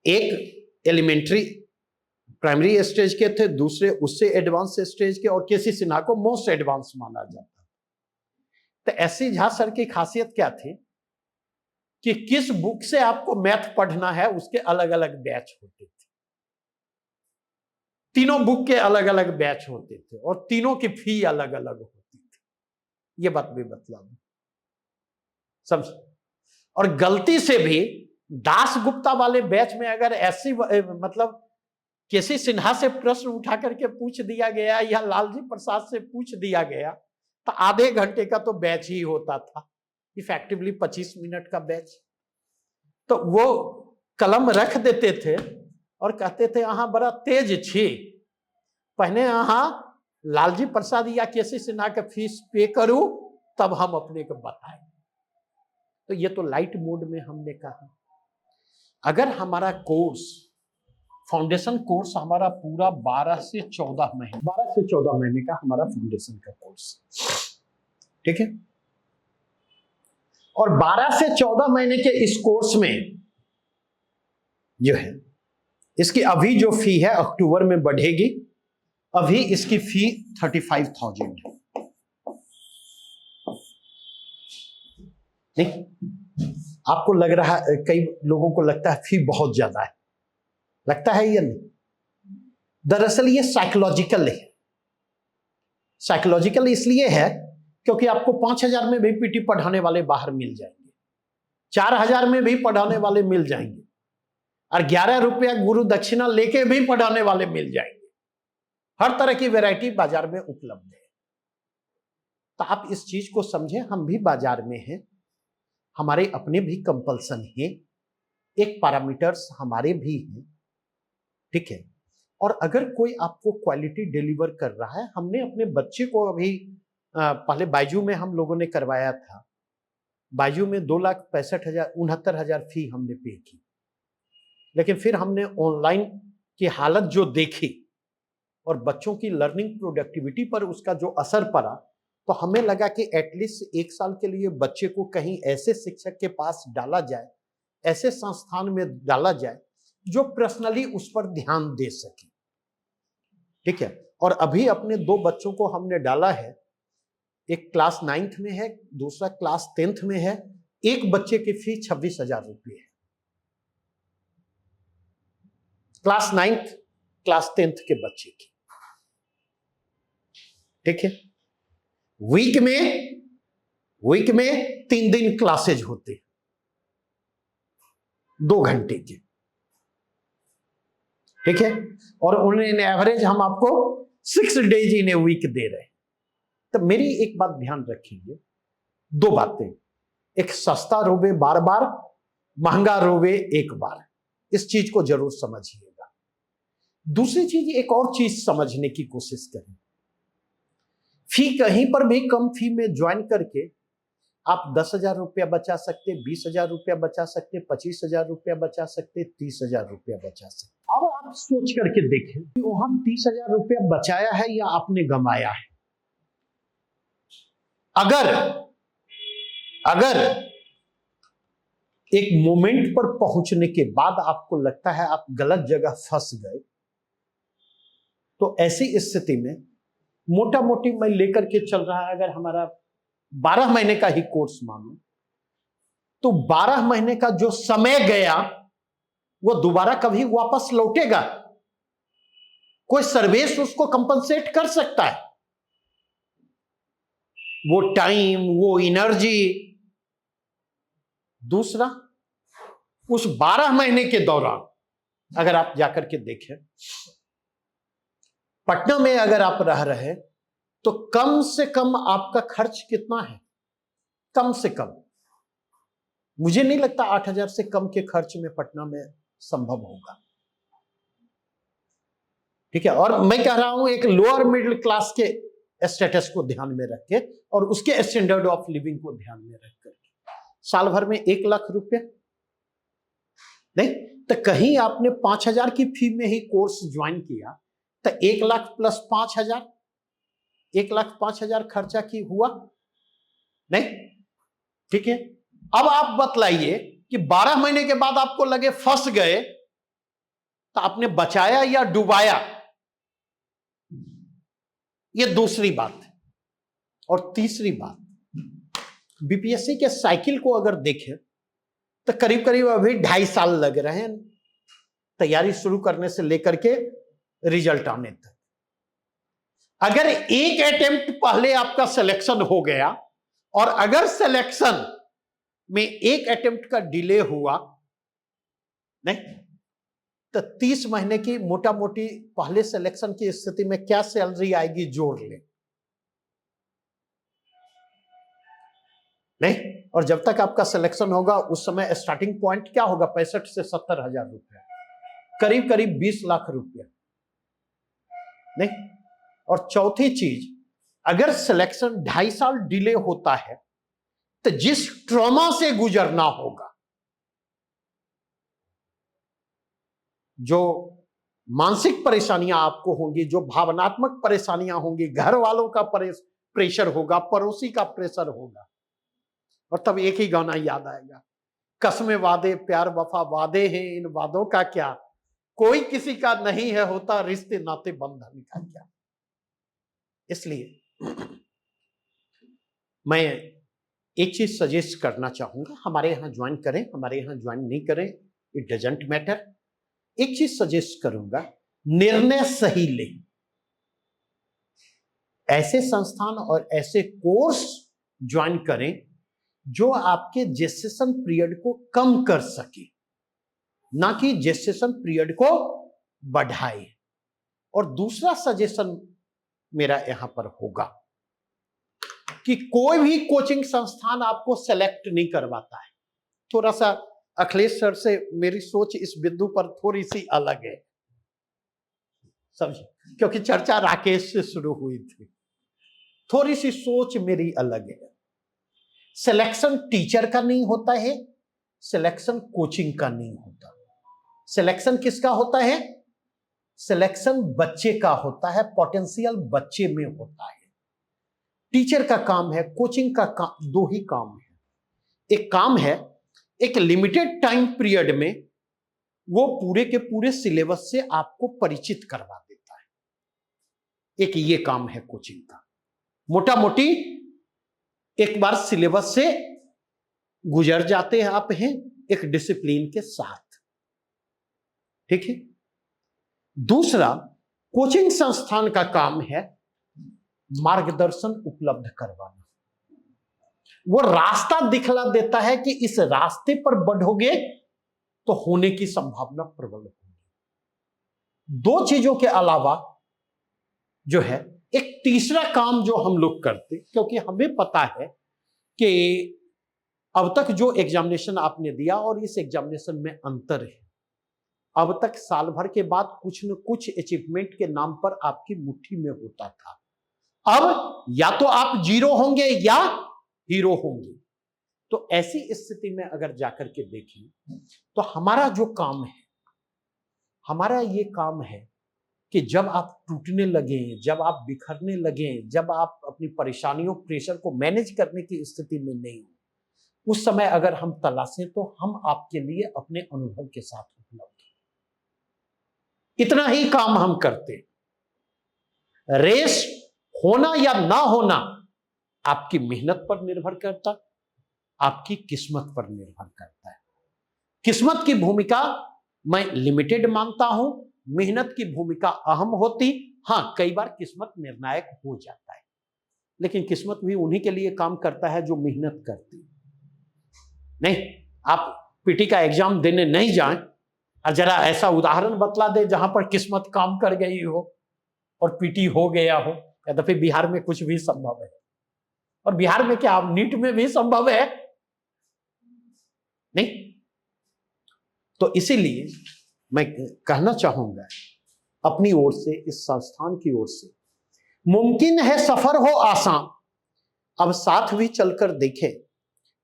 एक एलिमेंट्री प्राइमरी स्टेज के थे, दूसरे उससे एडवांस स्टेज के, और केसी सिन्हा को मोस्ट एडवांस माना जाता। तो एस.सी. झा सर की खासियत क्या थी कि किस बुक से आपको मैथ पढ़ना है उसके अलग अलग बैच होते थे। तीनों बुक के अलग अलग बैच होते थे और तीनों की फी अलग अलग होती थी। ये बात भी बतला दूं, समझ। और गलती से भी दास गुप्ता वाले बैच में अगर ऐसी मतलब केसी सिन्हा से प्रश्न उठा करके पूछ दिया गया या लालजी प्रसाद से पूछ दिया गया, तो आधे घंटे का तो बैच ही होता था, इफेक्टिवली 25 मिनट का बैच। तो वो कलम रख देते थे और कहते थे अहाँ बड़ा तेज छी, पहले अहाँ लालजी प्रसाद या केसी सिन्हा के फीस पे करूं तब हम अपने को बताएं। तो ये तो लाइट मोड में हमने कहा। अगर हमारा कोर्स, फाउंडेशन कोर्स हमारा पूरा 12 से 14 महीने का हमारा फाउंडेशन का कोर्स, ठीक है। और 12 से 14 महीने के इस कोर्स में जो है, इसकी अभी जो फी है अक्टूबर में बढ़ेगी। अभी इसकी फी 35,000 है। नहीं, आपको लग रहा है, कई लोगों को लगता है फी बहुत ज्यादा है, लगता है या नहीं? दरअसल ये साइकोलॉजिकल है। साइकोलॉजिकल इसलिए है क्योंकि आपको 5,000 में भी पीटी पढ़ाने वाले बाहर मिल जाएंगे, 4,000 में भी पढ़ाने वाले मिल जाएंगे, और 11 रुपया गुरु दक्षिणा लेके भी पढ़ाने वाले मिल जाएंगे। हर तरह की वैरायटी बाजार में उपलब्ध है। तो आप इस चीज को समझें, हम भी बाजार में हैं, हमारे अपने भी कंपल्सन है, एक पैरामीटर्स हमारे भी हैं, ठीक है। और अगर कोई आपको क्वालिटी डिलीवर कर रहा है, हमने अपने बच्चे को अभी पहले बायजू में हम लोगों ने करवाया था, बायजू में 2,65,69,000 फी हमने पे की, लेकिन फिर हमने ऑनलाइन की हालत जो देखी और बच्चों की लर्निंग प्रोडक्टिविटी पर उसका जो असर पड़ा, तो हमें लगा कि एटलीस्ट 1 साल के लिए बच्चे को कहीं ऐसे शिक्षक के पास डाला जाए, ऐसे संस्थान में डाला जाए जो पर्सनली उस पर ध्यान दे सके। ठीक है, और अभी अपने 2 बच्चों को हमने डाला है, एक क्लास 9th में है, दूसरा क्लास 10th में है। एक बच्चे की फी 26,000 रुपये है, क्लास 9th क्लास 10th के बच्चे की। ठीक है, वीक में 3 दिन क्लासेज होते हैं, 2 घंटे के। ठीक है, और उन्हें एवरेज हम आपको 6 डेज इन ए वीक दे रहे हैं। तो मेरी एक बात ध्यान रखिए, 2 बातें, एक सस्ता रोवे बार बार, महंगा रोवे एक बार, इस चीज को जरूर समझिएगा। दूसरी चीज, एक और चीज समझने की कोशिश करें, फी कहीं पर भी कम फी में ज्वाइन करके आप 10,000 रुपया बचा सकते, 20,000 रुपया बचा सकते, 25,000 रुपया बचा सकते, 30,000 रुपया बचा सकते। अब आप सोच करके देखें कि वहां 30,000 रुपया बचाया है या आपने गंवाया है। अगर एक मोमेंट पर पहुंचने के बाद आपको लगता है आप गलत जगह फंस गए, तो ऐसी स्थिति में मोटा मोटी मैं लेकर के चल रहा है, अगर हमारा 12 महीने का ही कोर्स मानो, तो 12 महीने का जो समय गया वो दोबारा कभी वापस लौटेगा? कोई सर्विस उसको कंपनसेट कर सकता है? वो टाइम, वो एनर्जी। दूसरा, उस 12 महीने के दौरान अगर आप जाकर के देखें, पटना में अगर आप रह रहे तो कम से कम आपका खर्च कितना है? कम से कम मुझे नहीं लगता 8,000 से कम के खर्च में पटना में संभव होगा। ठीक है, और मैं कह रहा हूं एक लोअर मिडिल क्लास के स्टेटस को ध्यान में रख के और उसके स्टैंडर्ड ऑफ लिविंग को ध्यान में रख कर साल भर में 1 लाख रुपया नहीं, तो कहीं आपने 5,000 की फी में ही कोर्स ज्वाइन किया तो 1 लाख प्लस 5,000, 1,05,000 खर्चा की हुआ नहीं? ठीक है, अब आप बतलाइए कि 12 महीने के बाद आपको लगे फंस गए, तो आपने बचाया या डुबाया? ये दूसरी बात है। और तीसरी बात, बीपीएससी के साइकिल को अगर देखें तो करीब करीब अभी 2.5 साल लग रहे हैं तैयारी शुरू करने से लेकर के रिजल्ट आने तक। अगर एक अटेम्प्ट पहले आपका सिलेक्शन हो गया और अगर सिलेक्शन में एक अटेम्प्ट का डिले हुआ नहीं, तो 30 महीने की मोटा मोटी पहले सिलेक्शन की स्थिति में क्या सैलरी आएगी जोड़ ले नहीं? और जब तक आपका सिलेक्शन होगा उस समय स्टार्टिंग पॉइंट क्या होगा? 65 से 70,000 रुपया, करीब करीब 20 लाख रुपया नहीं? और चौथी चीज, अगर सिलेक्शन 2.5 साल डिले होता है तो जिस ट्रॉमा से गुजरना होगा, जो मानसिक परेशानियां आपको होंगी, जो भावनात्मक परेशानियां होंगी, घर वालों का प्रेशर होगा, पड़ोसी का प्रेशर होगा, और तब एक ही गाना याद आएगा, कसमें वादे प्यार वफा वादे हैं, इन वादों का क्या, कोई किसी का नहीं है होता, रिश्ते नाते बंधन का क्या। इसलिए मैं एक चीज सजेस्ट करना चाहूंगा, हमारे यहां ज्वाइन करें, हमारे यहां ज्वाइन नहीं करें, इट डजंट मैटर। एक चीज सजेस्ट करूंगा, निर्णय सही लें। ऐसे संस्थान और ऐसे कोर्स ज्वाइन करें जो आपके जेस्टेशन पीरियड को कम कर सके, ना कि जेस्टेशन पीरियड को बढ़ाए। और दूसरा सजेशन मेरा यहां पर होगा कि कोई भी कोचिंग संस्थान आपको सेलेक्ट नहीं करवाता है। थोड़ा सा अखिलेश सर से मेरी सोच इस बिंदु पर थोड़ी सी अलग है। समझे, क्योंकि चर्चा राकेश से शुरू हुई थी। थोड़ी सी सोच मेरी अलग है। सिलेक्शन टीचर का नहीं होता है, सिलेक्शन कोचिंग का नहीं होता। सिलेक्शन किसका होता है? सिलेक्शन बच्चे का होता है, पोटेंशियल बच्चे में होता है। टीचर का काम है, कोचिंग का काम, दो ही काम है। एक काम है एक लिमिटेड टाइम पीरियड में वो पूरे के पूरे सिलेबस से आपको परिचित करवा देता है। एक ये काम है कोचिंग का। मोटा मोटी एक बार सिलेबस से गुजर जाते हैं आप हैं एक डिसिप्लिन के साथ, ठीक है। दूसरा, कोचिंग संस्थान का काम है मार्गदर्शन उपलब्ध करवाना। वो रास्ता दिखला देता है कि इस रास्ते पर बढ़ोगे तो होने की संभावना प्रबल होगी। दो चीजों के अलावा जो है एक तीसरा काम जो हम लोग करते, क्योंकि हमें पता है कि अब तक जो एग्जामिनेशन आपने दिया और इस एग्जामिनेशन में अंतर है। अब तक साल भर के बाद कुछ न कुछ अचीवमेंट के नाम पर आपकी मुट्ठी में होता था। अब या तो आप जीरो होंगे या हीरो होंगे। तो ऐसी स्थिति में अगर जाकर के देखें तो हमारा जो काम है, हमारा ये काम है कि जब आप टूटने लगे, जब आप बिखरने लगे, जब आप अपनी परेशानियों प्रेशर को मैनेज करने की स्थिति में नहीं हो, उस समय अगर हम तलाशें तो हम आपके लिए अपने अनुभव के साथ उपलब्ध हैं। इतना ही काम हम करते। रेस होना या ना होना आपकी मेहनत पर निर्भर करता, आपकी किस्मत पर निर्भर करता है। किस्मत की भूमिका मैं लिमिटेड मानता हूं, मेहनत की भूमिका अहम होती। हां, कई बार किस्मत निर्णायक हो जाता है, लेकिन किस्मत भी उन्हीं के लिए काम करता है जो मेहनत करती। नहीं, आप पीटी का एग्जाम देने नहीं जाएं और जरा ऐसा उदाहरण बतला दे जहां पर किस्मत काम कर गई हो और पीटी हो गया हो। यद्यपि बिहार में कुछ भी संभव है, और बिहार में क्या नीट में भी संभव है नहीं। तो इसीलिए मैं कहना चाहूंगा अपनी ओर से, इस संस्थान की ओर से, मुमकिन है सफर हो आसान, अब साथ भी चलकर देखें,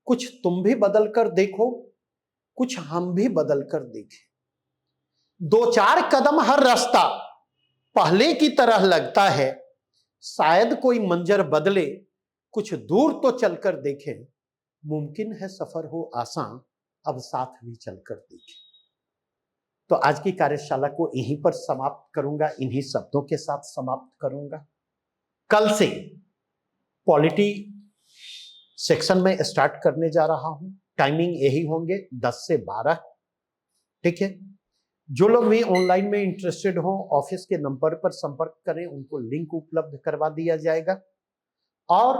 कुछ तुम भी बदल कर देखो, कुछ हम भी बदल कर देखें। दो चार कदम हर रास्ता पहले की तरह लगता है, शायद कोई मंजर बदले, कुछ दूर तो चलकर देखें, मुमकिन है सफर हो आसान, अब साथ भी चलकर देखें। तो आज की कार्यशाला को यहीं पर समाप्त करूंगा, इन्हीं शब्दों के साथ समाप्त करूंगा। कल से पॉलिटी सेक्शन में स्टार्ट करने जा रहा हूं। टाइमिंग यही होंगे 10 से 12, ठीक है। जो लोग भी ऑनलाइन में इंटरेस्टेड हो ऑफिस के नंबर पर संपर्क करें, उनको लिंक उपलब्ध करवा दिया जाएगा। और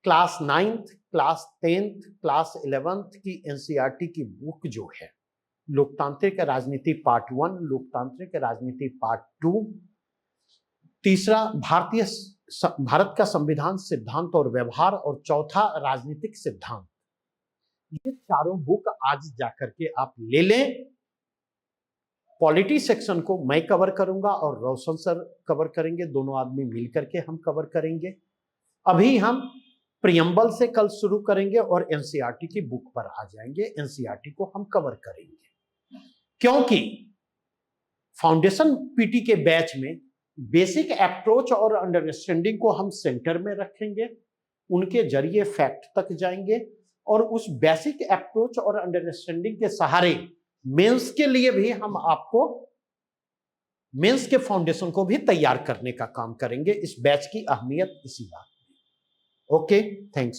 class 9th, class 10th, class 11th की एनसीईआरटी की बुक जो है, लोकतांत्रिक राजनीति पार्ट 1, लोकतांत्रिक राजनीति पार्ट 2, तीसरा भारत का संविधान सिद्धांत और व्यवहार, और चौथा राजनीतिक सिद्धांत, ये चारों बुक आज जाकर के आप ले लें। पॉलिटी सेक्शन को मैं कवर करूंगा और रोशन सर कवर करेंगे, दोनों आदमी मिलकर के हम कवर करेंगे। अभी हम प्रियम्बल से कल शुरू करेंगे और एनसीईआरटी की बुक पर आ जाएंगे, एनसीईआरटी को हम कवर करेंगे। क्योंकि फाउंडेशन पीटी के बैच में बेसिक अप्रोच और अंडरस्टैंडिंग को हम सेंटर में रखेंगे, उनके जरिए फैक्ट तक जाएंगे, और उस बेसिक अप्रोच और अंडरस्टैंडिंग के सहारे मेंस के लिए भी हम आपको मेंस के फाउंडेशन को भी तैयार करने का काम करेंगे। इस बैच की अहमियत इसी बात में। Okay, thanks.